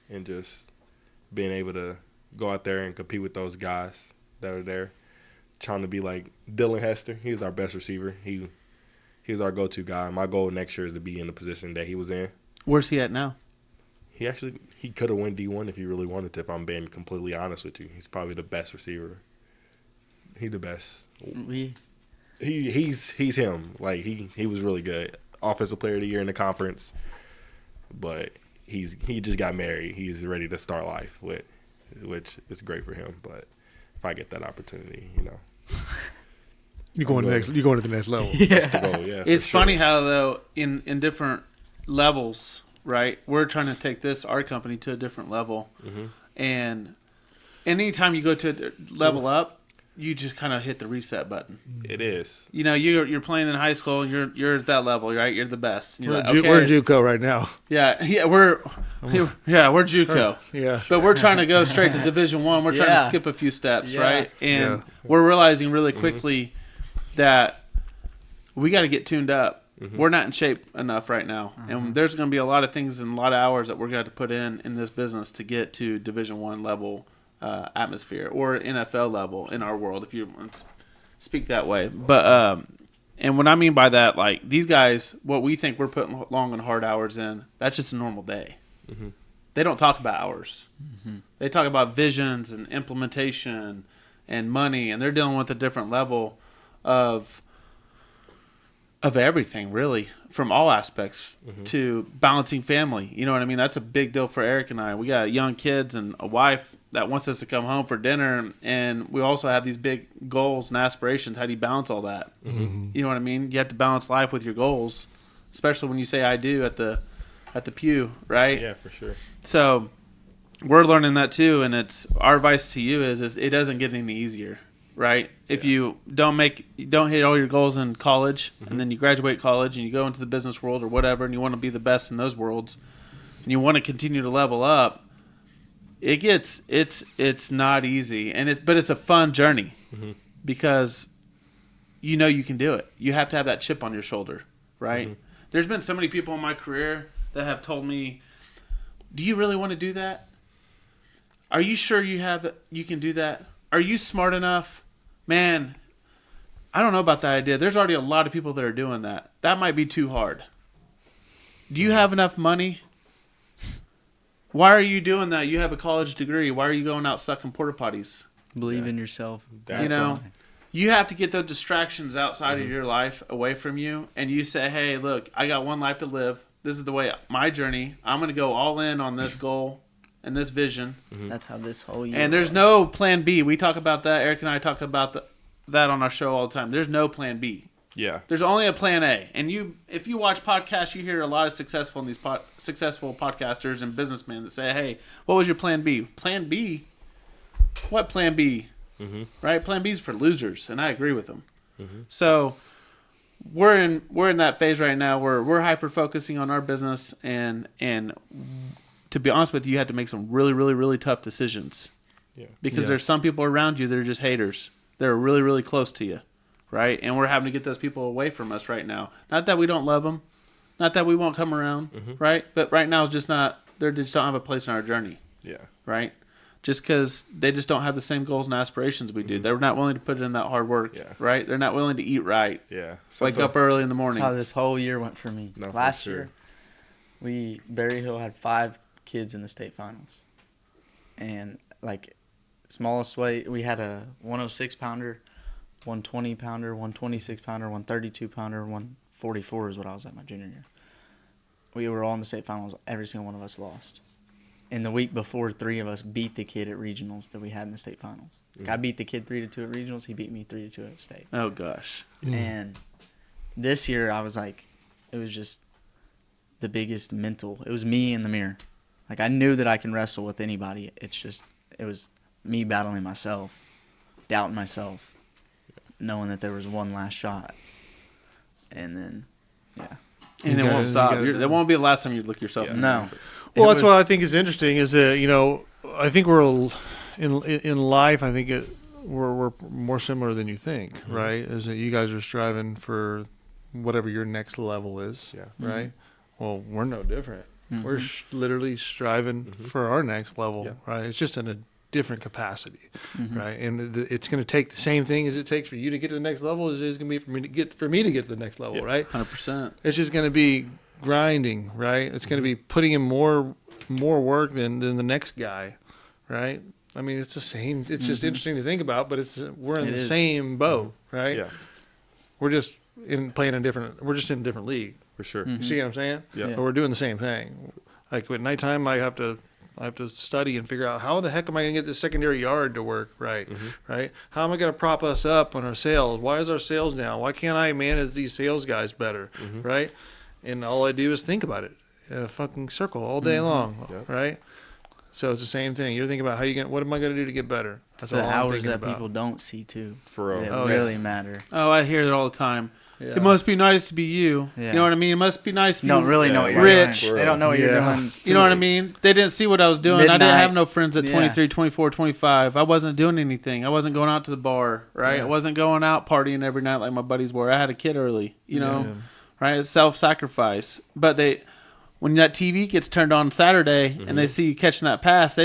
and just being able to go out there and compete with those guys that are there, trying to be like Dylan Hester. He's our best receiver. He's our go-to guy. My goal next year is to be in the position that he was in. Where's he at now? He could have won D1 if he really wanted to, if I'm being completely honest with you. He's probably the best receiver. He's the best. He's him. Like he was really good. Offensive player of the year in the conference. But he just got married. He's ready to start life, which is great for him. But if I get that opportunity, you're going to the next level. That's the goal. Yeah. It's funny how though in different levels, right? We're trying to take our company to a different level, and anytime you go to level up, you just kind of hit the reset button. It is. You're playing in high school. You're at that level, right? You're the best. And We're JUCO right now. Yeah, we're JUCO. Yeah, but we're trying to go straight to Division I. We're trying to skip a few steps, right? And we're realizing really quickly that we got to get tuned up. We're not in shape enough right now, and there's going to be a lot of things and a lot of hours that we're going to put in this business to get to Division I level atmosphere or NFL level in our world, if you want to speak that way. But and what I mean by that, like these guys, what we think we're putting long and hard hours in, that's just a normal day. They don't talk about hours. They talk about visions and implementation and money, and they're dealing with a different level of everything, really, from all aspects to balancing family. You know what I mean? That's a big deal for Erik and I. We got young kids and a wife that wants us to come home for dinner, and we also have these big goals and aspirations. How do you balance all that? You know what I mean? You have to balance life with your goals, especially when you say "I do" at the pew, right? Yeah, for sure. So we're learning that too, and it's our advice to you is it doesn't get any easier. Right? If you don't hit all your goals in college, and then you graduate college and you go into the business world or whatever, and you want to be the best in those worlds, and you want to continue to level up, it's not easy, but it's a fun journey because you can do it. You have to have that chip on your shoulder, right? There's been so many people in my career that have told me, "Do you really want to do that? Are you sure you can do that? Are you smart enough?" Man, I don't know about that idea. There's already a lot of people that are doing that. That might be too hard. Do you have enough money? Why are you doing that? You have a college degree. Why are you going out sucking porta potties? Believe in yourself. You have to get those distractions outside of your life away from you. And you say, hey, look, I got one life to live. This is the way my journey. I'm going to go all in on this goal and this vision. That's how this whole year. And there's no plan B. We talk about that. Erik and I talked about that on our show all the time. There's no plan B. Yeah. There's only a plan A. And if you watch podcasts, you hear a lot of successful podcasters and businessmen that say, hey, what was your plan B? Plan B? What plan B? Right? Plan B is for losers, and I agree with them. So we're in that phase right now where we're hyper focusing on our business, and to be honest with you, you had to make some really, really, really tough decisions. Yeah. Because there's some people around you that are just haters. They're really, really close to you, right? And we're having to get those people away from us right now. Not that we don't love them, not that we won't come around, right? But right now, it's just not. They just don't have a place in our journey. Yeah. Right. Just because they just don't have the same goals and aspirations we do. They're not willing to put in that hard work, right? They're not willing to eat right. Yeah. Wake up early in the morning. That's how this whole year went for me. No, Last for sure. year, Berry Hill had 5 kids in the state finals. And, smallest weight, we had a 106-pounder, 120-pounder, 126-pounder, 132-pounder, 144 is what I was at my junior year. We were all in the state finals. Every single one of us lost. And the week before, 3 of us beat the kid at regionals that we had in the state finals. I beat the kid 3-2 at regionals. He beat me 3-2 at state. Oh, gosh. And this year, I was it was just the biggest mental. It was me in the mirror. I knew that I can wrestle with anybody. It was me battling myself, doubting myself. knowing that there was one last shot. And then, And it won't stop. That won't be the last time you look yourself in the No. mirror. Well, that's what I think is interesting is that, I think we're in life, I think we're more similar than you think, right? Is that you guys are striving for whatever your next level is, right? Well, we're no different. We're literally striving for our next level, right? It's just in a different capacity, right? And it's going to take the same thing as it takes for you to get to the next level as it is going to be for me to get to the next level, right? 100%. It's just going to be grinding, right? It's going to be putting in more work than the next guy, right? I mean, it's the same. It's just interesting to think about, but we're in the same boat, right? Yeah, We're just playing in different. We're just in a different league. for sure. You see what I'm saying? Yeah. But we're doing the same thing. Like at nighttime, I have to study and figure out how the heck am I going to get this secondary yard to work right, right? How am I going to prop us up on our sales? Why is our sales down? Why can't I manage these sales guys better, right? And all I do is think about it in a fucking circle all day long, right? So it's the same thing. You're thinking about what am I going to do to get better? It's the hours that people don't see too. For real. That really matter. Oh, I hear that all the time. Yeah. It must be nice to be you. Yeah. You know what I mean? It must be nice to be Don't really know what you're rich. doing. They don't know what you're doing. You know what I mean? They didn't see what I was doing. I didn't have no friends at 23, 24, 25. I wasn't doing anything. I wasn't going out to the bar, right? I wasn't going out partying every night like my buddies were. I had a kid early, right? It's self-sacrifice. But when that TV gets turned on Saturday and they see you catching that pass,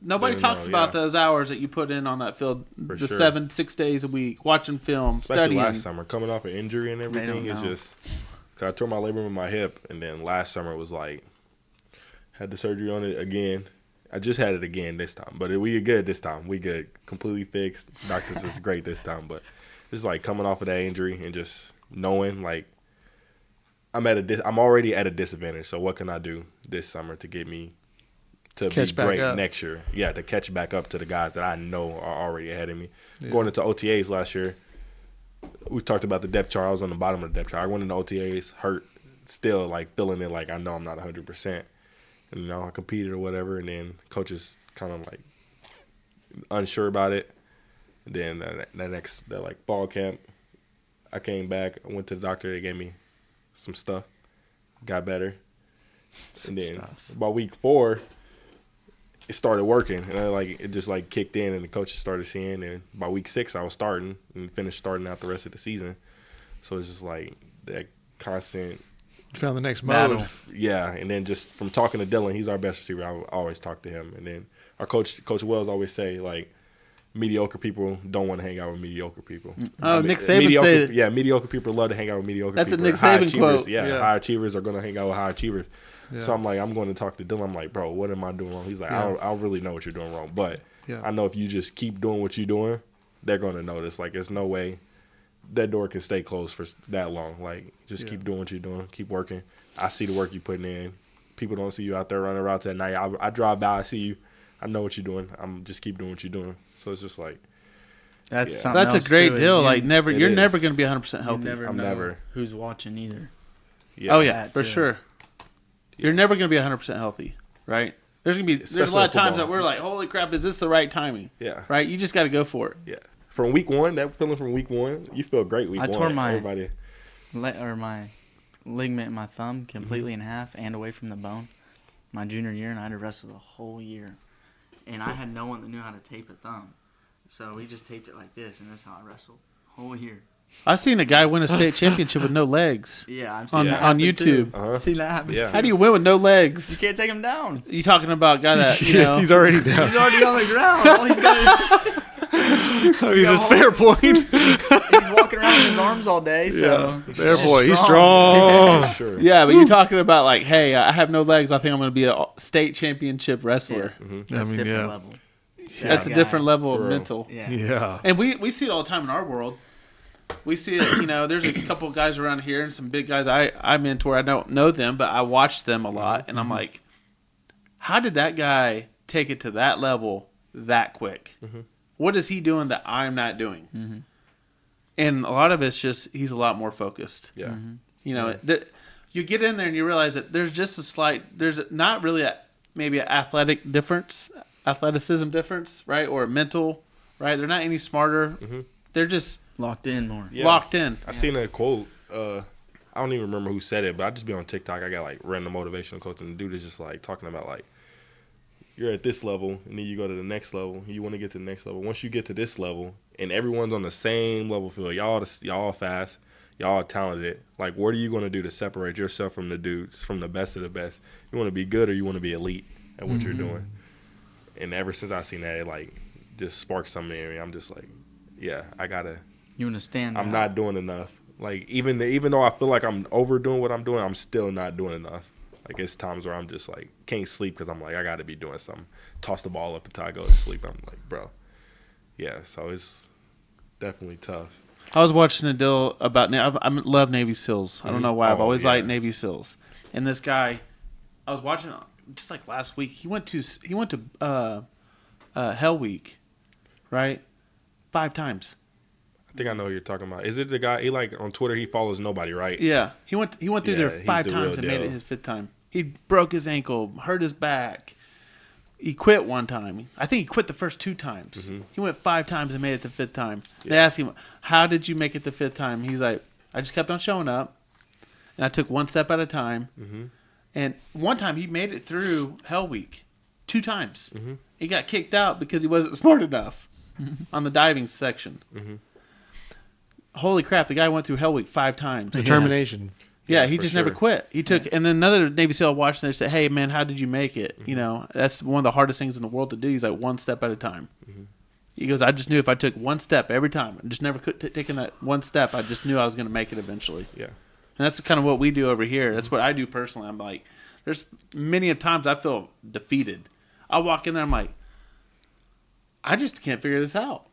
nobody talks about those hours that you put in on that field, For the sure. 6 days a week, watching film, Especially studying. last summer, coming off an injury and everything, it's just because I tore my labrum in my hip, and then last summer it was like had the surgery on it again. I just had it again this time, but we good this time. We good, completely fixed. Doctors was great this time, but it's like coming off of that injury and just knowing like I'm already at a disadvantage. So what can I do this summer to get me to Catch be great back up. next year? Yeah, to catch back up to the guys that I know are already ahead of me. Going into OTAs last year, we talked about the depth chart. I was on the bottom of the depth chart. I went into OTAs hurt, still like feeling it like I know I'm not 100%. And, I competed or whatever, and then coaches kind of like unsure about it. And then that like fall camp, I came back. I went to the doctor. They gave me some stuff. Got better. And then about week 4, it started working, and it just like kicked in, and the coaches started seeing. And by week 6, I was starting and finished starting out the rest of the season. So it's just like that constant. You found the next mode. Yeah, and then just from talking to Dylan, he's our best receiver. I always talk to him, and then our Coach Wells always say like, mediocre people don't want to hang out with mediocre people. Oh, Nick Saban said, yeah, mediocre people love to hang out with mediocre that's people. That's a Nick Saban quote. Yeah, high achievers are going to hang out with high achievers. Yeah. So I'm going to talk to Dylan. I'm like, bro, what am I doing wrong? He's like, I don't really know what you're doing wrong, but I know if you just keep doing what you're doing, they're going to notice. Like, there's no way that door can stay closed for that long. Like, just keep doing what you're doing. Keep working. I see the work you're putting in. People don't see you out there running routes at night. I drive by, I see you. I know what you're doing. I'm just keep doing what you're doing. So it's just like, that's something that's else a great too, deal. is You're never going to be 100% healthy. You never know who's watching either. yeah. Oh yeah, for too. sure. You're never going to be 100% healthy, right? There's a lot of times that we're like, holy crap, is this the right timing? Yeah. Right? You just got to go for it. Yeah. From week 1, that feeling from week 1, you feel great week 1. I tore my Everybody. ligament in my thumb completely in half and away from the bone my junior year, and I had to wrestle the whole year. And I had no one that knew how to tape a thumb. So we just taped it like this, and that's how I wrestled whole year. I seen a guy win a state championship with no legs. Yeah, I've seen that on happen YouTube. too. I've seen that happen Yeah. too. How do you win with no You legs? can't take him down. You talking about a guy that He's already down. He's already on the ground. All he's got Fair point. he's walking around with his arms all day. So Fair point. He's strong. For sure. Yeah, but you're talking about like, hey, I have no legs. I think I'm going to be a state championship wrestler. That's I mean, different level. That's a different level of mental. Yeah. Yeah. And we see it all the time in our world. We see it, there's a couple of guys around here and some big guys I mentor. I don't know them, but I watch them a lot. And I'm like, how did that guy take it to that level that quick? What is he doing that I'm not doing? And a lot of it's just he's a lot more focused. Yeah. You get in there and you realize that there's just there's not really maybe an athleticism difference, right? Or a mental, right? They're not any smarter. They're just Locked in more. Yeah. Locked in. I seen a quote. I don't even remember who said it, but I just be on TikTok. I got like random motivational quotes, and the dude is just like talking about like you're at this level, and then you go to the next level. You want to get to the next level. Once you get to this level, and everyone's on the same level field, y'all fast, y'all talented. Like, what are you going to do to separate yourself from the dudes, from the best of the best? You want to be good, or you want to be elite at what you're doing? And ever since I seen that, it like just sparked something in me. I'm just like, yeah, I gotta. You want to stand I'm out. not doing enough. Like even though I feel like I'm overdoing what I'm doing, I'm still not doing enough. Like it's times where I'm just like can't sleep because I'm like I got to be doing something. Toss the ball up until I go to sleep. I'm like, bro, yeah. So it's definitely tough. I was watching a deal about I love Navy SEALs. I don't know why. I've always liked Navy SEALs. And this guy, I was watching just like last week. He went to Hell Week, right? 5 times. I think I know who you're talking about. Is it the guy? He like on Twitter. He follows nobody, right? Yeah, he went through there 5 times and made it his 5th time. He broke his ankle, hurt his back. He quit one time. I think he quit the first 2 times. Mm-hmm. He went 5 times and made it the 5th time. Yeah. They asked him, "How did you make it the 5th time?" He's like, "I just kept on showing up, and I took one step at a time." Mm-hmm. And one time he made it through Hell Week 2 times. Mm-hmm. He got kicked out because he wasn't smart enough on the diving section. Mm-hmm. Holy crap! The guy went through Hell Week 5 times. Determination. Yeah, he just never quit. He took, and then another Navy SEAL watched and they said, "Hey, man, how did you make it?" Mm-hmm. You know, that's one of the hardest things in the world to do. He's like, one step at a time. Mm-hmm. He goes, "I just knew if I took one step every time, I just never taking that one step. I just knew I was going to make it eventually." Yeah, and that's kind of what we do over here. That's what I do personally. I'm like, there's many of times I feel defeated. I walk in there, I'm like, I just can't figure this out.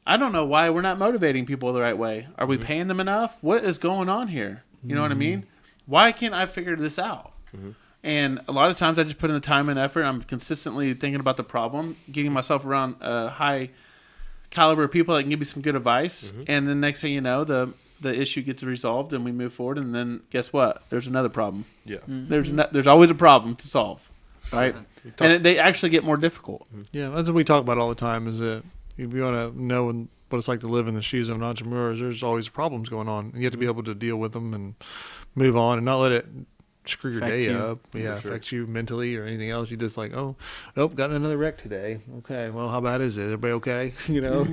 I don't know why we're not motivating people the right way. Are we paying them enough? What is going on here? You know what I mean? Why can't I figure this out? Mm-hmm. And a lot of times I just put in the time and effort. I'm consistently thinking about the problem, getting myself around high caliber people that can give me some good advice. Mm-hmm. And then next thing you know, the issue gets resolved and we move forward. And then guess what? There's another problem. Yeah. Mm-hmm. There's always a problem to solve, right? And they actually get more difficult. Yeah, that's what we talk about all the time. Is that if you want to know what it's like to live in the shoes of an entrepreneur, there's always problems going on. And you have to be able to deal with them and move on and not let it screw your day up. Yeah, affect you mentally or anything else. You just like, oh, nope, got another wreck today. Okay, well, how bad is it? Everybody okay? You know,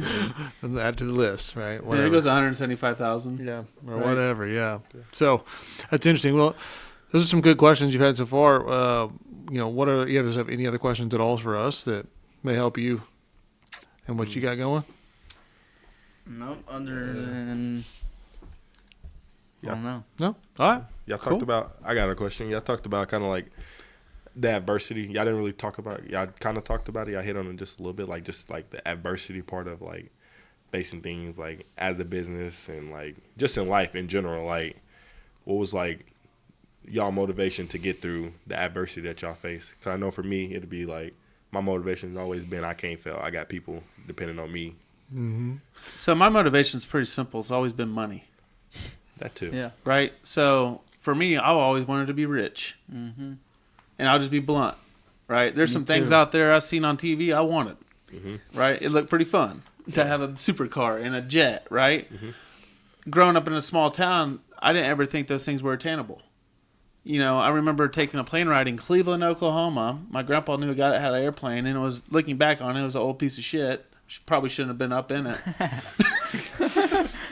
and add to the list, right? Whatever. Yeah, it goes 175,000. Yeah, or right. Whatever. Yeah. So that's interesting. Well, those are some good questions you've had so far. You know, you have any other questions at all for us that may help you and what you got going? No, other than I don't know. No? All right. Y'all talked about, I got a question. Y'all talked about kind of like the adversity. Y'all didn't really talk about it. Y'all kind of talked about it. Y'all hit on it just a little bit, like just like the adversity part of like facing things like as a business and like just in life in general. Like what was like y'all motivation to get through the adversity that y'all face? Because I know for me, it'd be like my motivation has always been I can't fail. I got people depending on me. Mm-hmm. So my motivation is pretty simple. It's always been money. That too. Yeah. Right? So for me, I always wanted to be rich. Mm-hmm. And I'll just be blunt. Right? There's some things out there I've seen on TV I wanted. Mm-hmm. Right? It looked pretty fun to have a supercar and a jet. Right? Mm-hmm. Growing up in a small town, I didn't ever think those things were attainable. You know, I remember taking a plane ride in Cleveland, Oklahoma. My grandpa knew a guy that had an airplane, and it was looking back on it, it was an old piece of shit. Probably shouldn't have been up in it.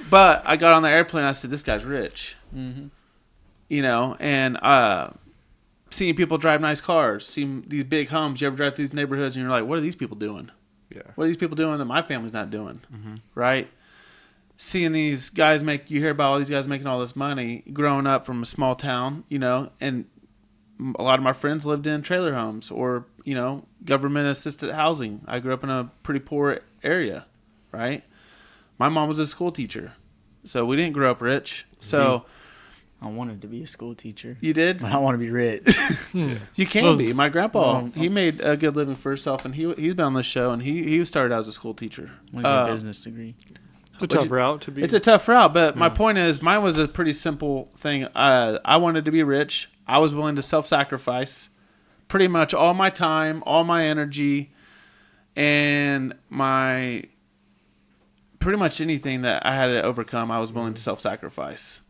But I got on the airplane, and I said, this guy's rich. Mm-hmm. You know, and seeing people drive nice cars, seeing these big homes. You ever drive through these neighborhoods, and you're like, what are these people doing? Yeah. What are these people doing that my family's not doing? Mm-hmm. Right? Seeing these guys you hear about all these guys making all this money, growing up from a small town, you know, and a lot of my friends lived in trailer homes or, you know, government-assisted housing. I grew up in a pretty poor area, right? My mom was a school teacher, so we didn't grow up rich. So I wanted to be a school teacher. You did? But I want to be rich. You can be. My grandpa, he made a good living for himself, and he's been on this show, and he started out as a school teacher. With a business degree. It's a tough route to be. It's a tough route, but my point is, mine was a pretty simple thing. I wanted to be rich. I was willing to self-sacrifice pretty much all my time, all my energy, and my pretty much anything that I had to overcome, I was willing to self-sacrifice.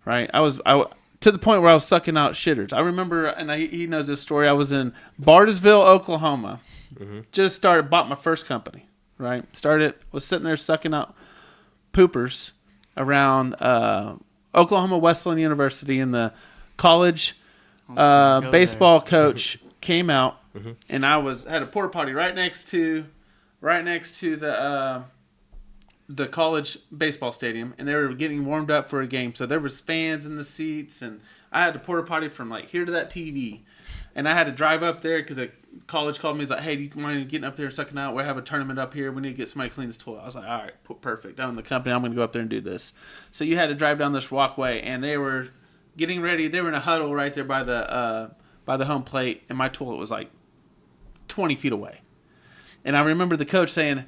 Right? I to the point where I was sucking out shitters. I remember, and he knows this story. I was in Bartlesville, Oklahoma. Just bought my first company. Right? Was sitting there sucking out poopers around Oklahoma Wesleyan University, and the college baseball coach came out, and I had a porta potty right next to the college baseball stadium, and they were getting warmed up for a game. So there was fans in the seats, and I had to porta potty from like here to that TV, and I had to drive up there because a college called me. He's like, "Hey, do you mind getting up there sucking out? We have a tournament up here. We need to get somebody to clean this toilet." I was like, "All right, perfect. I'm in the company. I'm going to go up there and do this." So you had to drive down this walkway, and they were getting ready. They were in a huddle right there by the home plate, and my toilet was like 20 feet away. And I remember the coach saying,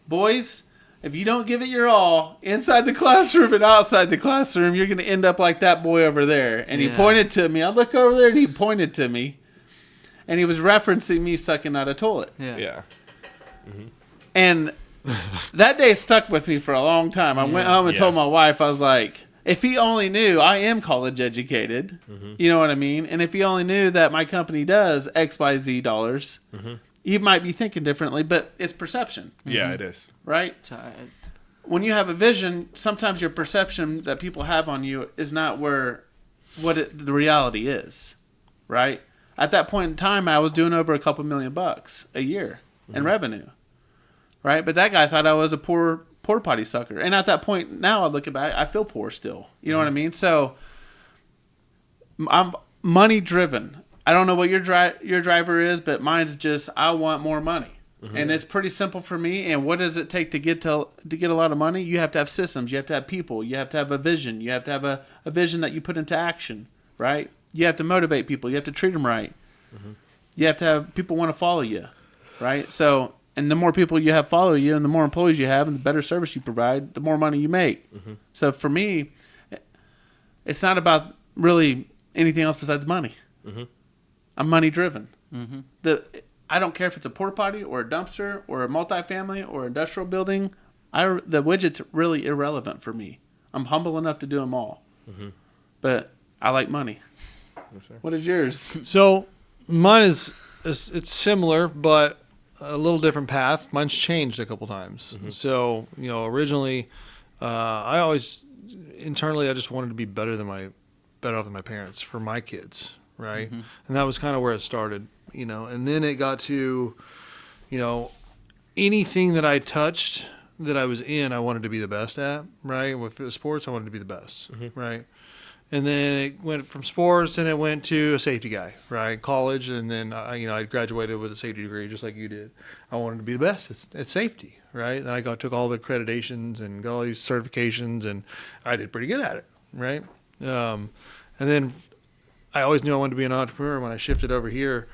"Boys, if you don't give it your all inside the classroom and outside the classroom, you're going to end up like that boy over there." And he pointed to me. I look over there, and he pointed to me. And he was referencing me sucking out a toilet. Yeah. And that day stuck with me for a long time. I went home and told my wife, I was like, if he only knew I am college educated, you know what I mean? And if he only knew that my company does XYZ dollars, he might be thinking differently, but it's perception. Yeah, it is. Right? When you have a vision, sometimes your perception that people have on you is not the reality is, right? At that point in time, I was doing over a couple $1 million a year in revenue, right? But that guy thought I was a poor potty sucker. And at that point, now I look back, I feel poor still. You know what I mean? So I'm money driven. I don't know what your driver is, but mine's just I want more money. And it's pretty simple for me. And what does it take to get a lot of money? You have to have systems. You have to have people. You have to have a vision. You have to have a vision that you put into action, right? You have to motivate people. You have to treat them right. You have to have people want to follow you, right? So, and the more people you have follow you and the more employees you have and the better service you provide, the more money you make. So for me, it's not about really anything else besides money. I'm money driven. I don't care if it's a porta potty or a dumpster or a multifamily or industrial building. The widget's really irrelevant for me. I'm humble enough to do them all. But I like money. What is yours? So mine is it's similar, but a little different path. Mine's changed a couple times. So, originally, I always internally I just wanted to be better off than my parents for my kids, right? And that was kind of where it started, And then it got to, anything that I touched that I was in, I wanted to be the best at, right? With sports, I wanted to be the best, right? And then it went from sports, and it went to a safety guy, right? College, and then I graduated with a safety degree, just like you did. I wanted to be the best at safety, right? Then I took all the accreditations and got all these certifications, and I did pretty good at it, right? And then I always knew I wanted to be an entrepreneur. When I shifted over here,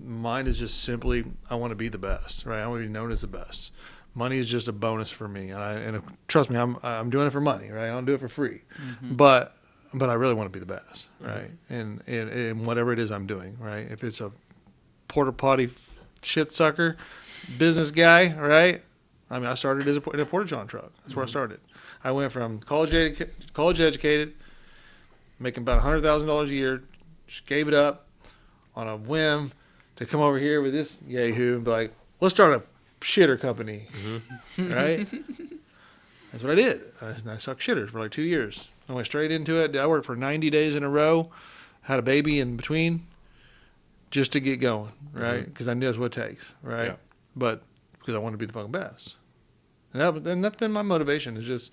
mine is just simply I want to be the best, right? I want to be known as the best. Money is just a bonus for me, and trust me, I'm doing it for money, right? I don't do it for free, but I really want to be the best, right? And whatever it is I'm doing, right? If it's a porta potty shit sucker business guy, right? I mean, I started in a porta john truck. That's where I started. I went from college educated, making about $100,000 a year, just gave it up on a whim to come over here with this yahoo and be like, let's start a shitter company, right? That's what I did. I sucked shitters for like 2 years. I went straight into it. I worked for 90 days in a row, had a baby in between just to get going, right? Because I knew that's what it takes, right? Yeah. But because I wanted to be the fucking best. And that's been my motivation is just,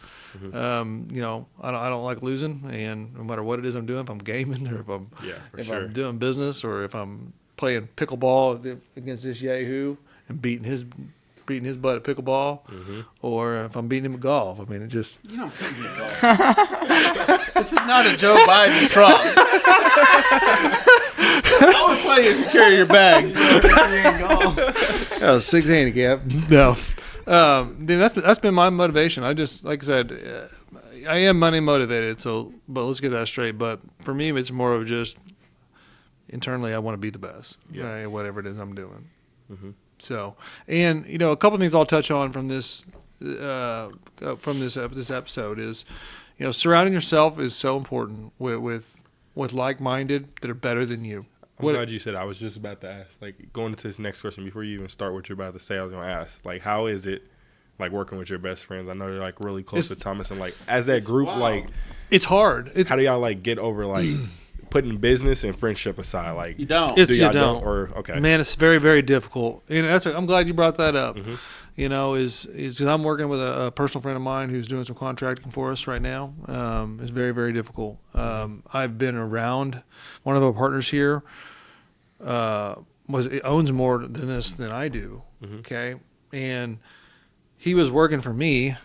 I don't like losing. And no matter what it is I'm doing, if I'm gaming or if I'm doing business or if I'm playing pickleball against this yahoo and beating his butt at pickleball, or if I'm beating him at golf. I mean, it just... You don't beat me at golf. This is not a Joe Biden Trump. I would play you if you carry your bag. That was 6 handicap. No. That's been my motivation. I just, like I said, I am money motivated, but let's get that straight. But for me, it's more of just internally, I want to be the best, right? Whatever it is I'm doing. So, and, a couple of things I'll touch on from this from this episode is, surrounding yourself is so important with like-minded that are better than you. I'm glad you said. I was just about to ask, like, going into this next question before you even start what you're about to say. I was going to ask, like, how is it, like, working with your best friends? I know you're like really close to Thomas, and like as that group, like, it's hard. How do y'all like get over like putting business and friendship aside? Like, you don't. You don't. Or okay, man, it's very, very difficult. I'm glad you brought that up. Is because I'm working with a personal friend of mine who's doing some contracting for us right now. It's very, very difficult. I've been around one of our partners here. Owns more than this than I do. Okay, and he was working for me,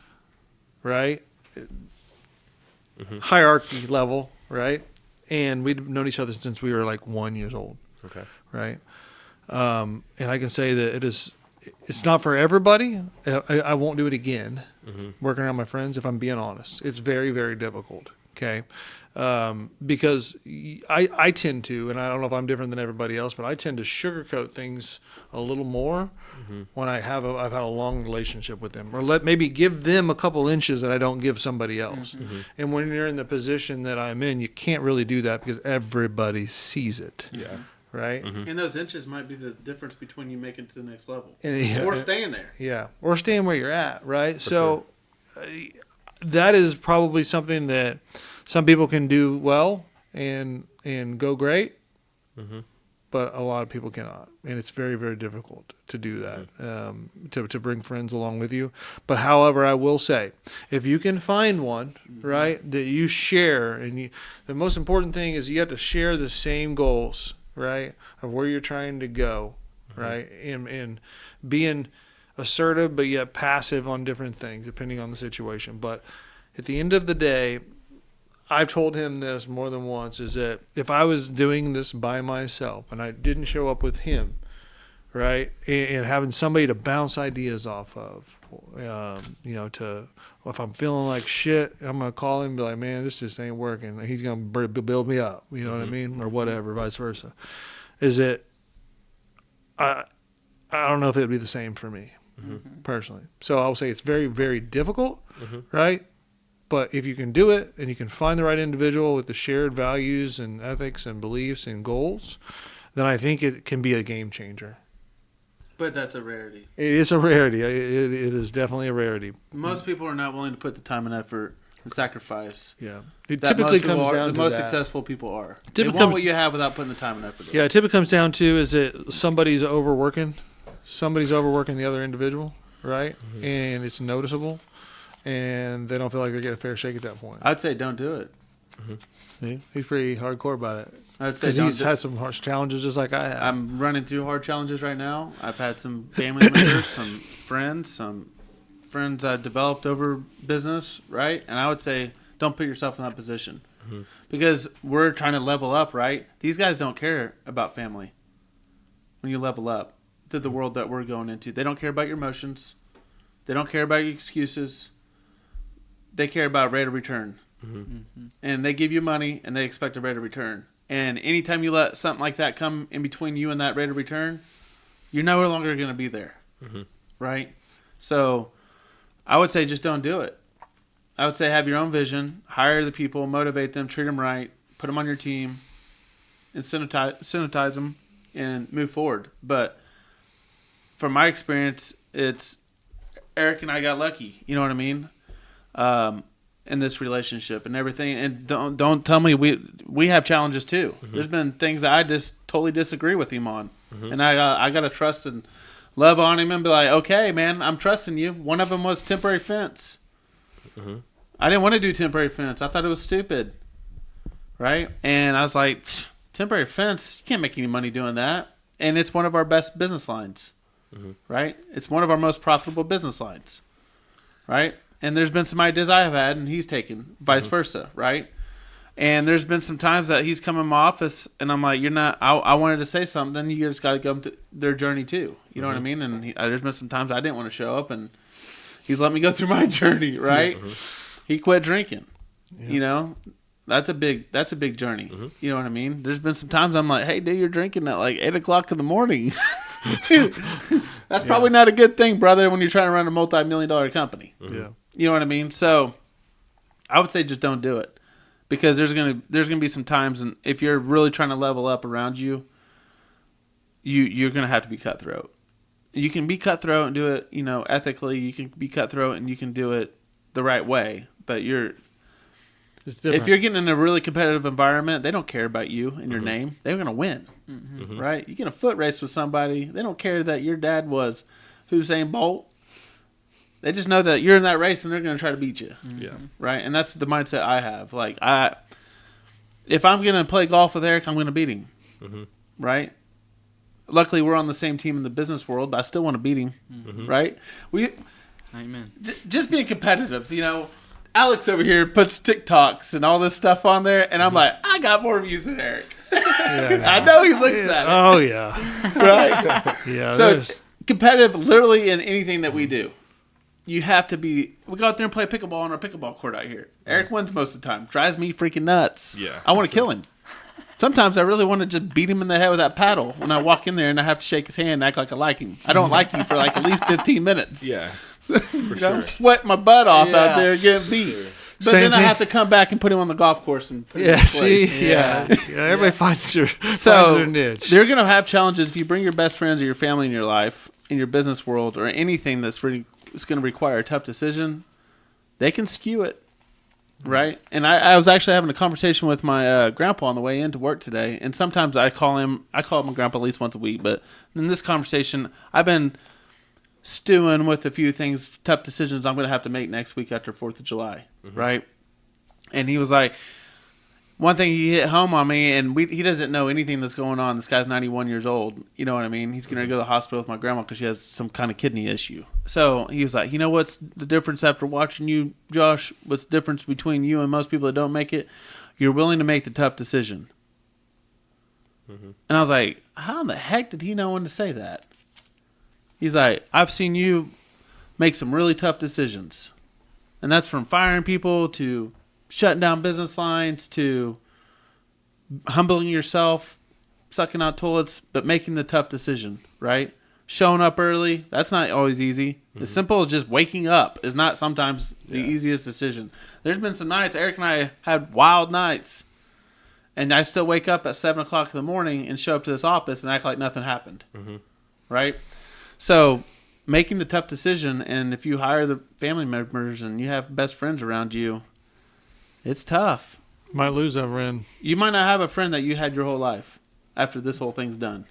right? Hierarchy level, right? And we'd known each other since we were like 1 year old. Okay, right. And I can say that it's not for everybody. I won't do it again. Working around my friends, if I'm being honest, it's very, very difficult. Okay. Because I tend to, and I don't know if I'm different than everybody else, but I tend to sugarcoat things a little more when I've had a long relationship with them, or maybe give them a couple inches that I don't give somebody else. And when you're in the position that I'm in, you can't really do that because everybody sees it. Yeah. Right. And those inches might be the difference between you making it to the next level or staying there. Yeah. Or staying where you're at. Right. So that is probably something that some people can do well and go great, but a lot of people cannot, and it's very, very difficult to do that. To bring friends along with you. But however, I will say, if you can find one, right, that you share, and the most important thing is you have to share the same goals, right, of where you're trying to go, right, and being assertive but yet passive on different things depending on the situation. But at the end of the day, I've told him this more than once, is that if I was doing this by myself and I didn't show up with him, right, and having somebody to bounce ideas off of, if I'm feeling like shit, I'm going to call him and be like, man, this just ain't working. He's going to build me up, you know what I mean? Or whatever, vice versa. Is that I don't know if it would be the same for me, personally. So I'll say it's very, very difficult, right? But if you can do it and you can find the right individual with the shared values and ethics and beliefs and goals, then I think it can be a game changer. But that's a rarity. It is a rarity. It is definitely a rarity. Most people are not willing to put the time and effort and sacrifice. Yeah. It typically comes down to that. The most successful people are. They want what you have without putting the time and effort in. Yeah, it typically comes down to is that somebody's overworking the other individual, right? And it's noticeable. And they don't feel like they get a fair shake at that point. I'd say don't do it. See? He's pretty hardcore about it. I'd say because he's had some harsh challenges just like I have. I'm running through hard challenges right now. I've had some family members, some friends I developed over business, right? And I would say don't put yourself in that position because we're trying to level up, right? These guys don't care about family when you level up to the world that we're going into. They don't care about your emotions. They don't care about your excuses. They care about rate of return. And they give you money and they expect a rate of return. And anytime you let something like that come in between you and that rate of return, you're no longer going to be there. Right? So I would say just don't do it. I would say have your own vision, hire the people, motivate them, treat them right, put them on your team, incentivize them, and move forward. But from my experience, it's Eric and I got lucky. You know what I mean? In this relationship and everything, and don't tell me we have challenges too. There's been things that I just totally disagree with him on, and I got to trust and love on him and be like, okay, man, I'm trusting you. One of them was temporary fence. I didn't want to do temporary fence. I thought it was stupid, right? And I was like, temporary fence, you can't make any money doing that, and it's one of our best business lines, right? It's one of our most profitable business lines, right? And there's been some ideas I have had, and he's taken, vice versa, right? And there's been some times that he's come in my office, and I'm like, "You're not." I wanted to say something. You just got to go through their journey too. You know what I mean? And there's been some times I didn't want to show up, and he's let me go through my journey, right? He quit drinking. You know, that's a big journey. You know what I mean? There's been some times I'm like, "Hey, dude, you're drinking at like 8:00 in the morning." That's probably not a good thing, brother, when you're trying to run a multi-million-dollar company. Yeah. You know what I mean? So I would say just don't do it, because there's gonna be some times, and if you're really trying to level up around you, you're gonna have to be cutthroat. You can be cutthroat and do it, ethically. You can be cutthroat and you can do it the right way. But if you're getting in a really competitive environment, they don't care about you and your name. They're gonna win, right? You get in a foot race with somebody, they don't care that your dad was Usain Bolt. They just know that you're in that race and they're going to try to beat you. Yeah. Right? And that's the mindset I have. Like, if I'm going to play golf with Eric, I'm going to beat him. Right? Luckily, we're on the same team in the business world, but I still want to beat him. Right? Amen. Just being competitive. Alex over here puts TikToks and all this stuff on there, and I'm like, I got more views than Eric. I know he looks at it. Oh, yeah. Right? Yeah. So, competitive literally in anything that we do. You have to be. We go out there and play pickleball on our pickleball court out here. Eric wins most of the time. Drives me freaking nuts. Yeah. I want to kill him. Sometimes I really want to just beat him in the head with that paddle when I walk in there and I have to shake his hand and act like I like him. I don't like you for like at least 15 minutes. Yeah. I'm sweating my butt off out there getting beat. But Same then I thing. have to come back and put him on the golf course and put him in See, place. everybody finds their niche. They're going to have challenges if you bring your best friends or your family in your life, in your business world, or anything that's really it's going to require a tough decision. They can skew it, right? And I was actually having a conversation with my grandpa on the way into work today, and sometimes I call him my grandpa at least once a week, but in this conversation, I've been stewing with a few things, tough decisions I'm going to have to make next week after 4th of July, right? And he was like, one thing he hit home on me, and he doesn't know anything that's going on. This guy's 91 years old. You know what I mean? He's going to go to the hospital with my grandma because she has some kind of kidney issue. So he was like, you know what's the difference after watching you, Josh? What's the difference between you and most people that don't make it? You're willing to make the tough decision. And I was like, how in the heck did he know when to say that? He's like, I've seen you make some really tough decisions. And that's from firing people to shutting down business lines to humbling yourself, sucking out toilets, but making the tough decision, right? Showing up early, that's not always easy. As simple as just waking up is not sometimes the easiest decision. There's been some nights, Eric and I had wild nights, and I still wake up at 7 o'clock in the morning and show up to this office and act like nothing happened, right? So making the tough decision, and if you hire the family members and you have best friends around you, it's tough. Might lose that friend. You might not have a friend that you had your whole life after this whole thing's done.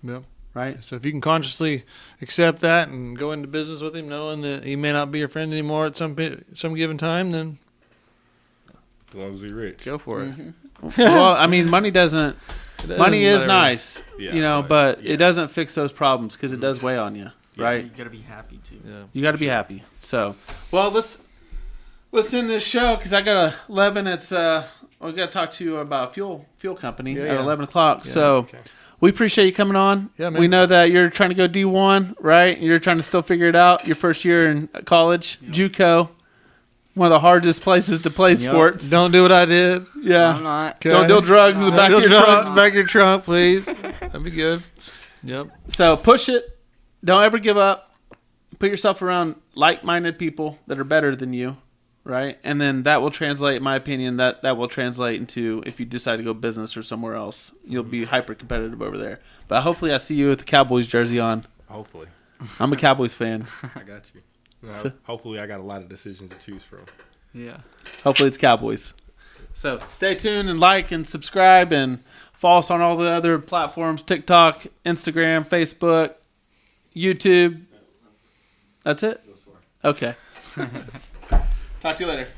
Yep. Right? So if you can consciously accept that and go into business with him, knowing that he may not be your friend anymore at some given time, then As long as he's rich. go for it. Well, I mean, money doesn't. Money is nice, Yeah, but it doesn't fix those problems because it does weigh on you, right? You gotta be happy too. Yeah. You got to be happy. So, well, let's end this show because I got 11. It's we got to talk to you about fuel company at 11 o'clock. So we appreciate you coming on. Yeah, man. We know that you're trying to go D1, right? You're trying to still figure it out. Your first year in college, JUCO, one of the hardest places to play sports. Don't do what I did. Yeah. I'm not. Don't deal drugs in the back of your trunk. Back of your trunk, please. That'd be good. Yep. So push it. Don't ever give up. Put yourself around like-minded people that are better than you, right? And then that will translate, in my opinion, that will translate into if you decide to go business or somewhere else, you'll be hyper-competitive over there. But hopefully I see you with the Cowboys jersey on. Hopefully. I'm a Cowboys fan. I got you. Hopefully I got a lot of decisions to choose from. Yeah. Hopefully it's Cowboys. So stay tuned and like and subscribe and follow us on all the other platforms, TikTok, Instagram, Facebook, YouTube. That's it? Okay. Talk to you later.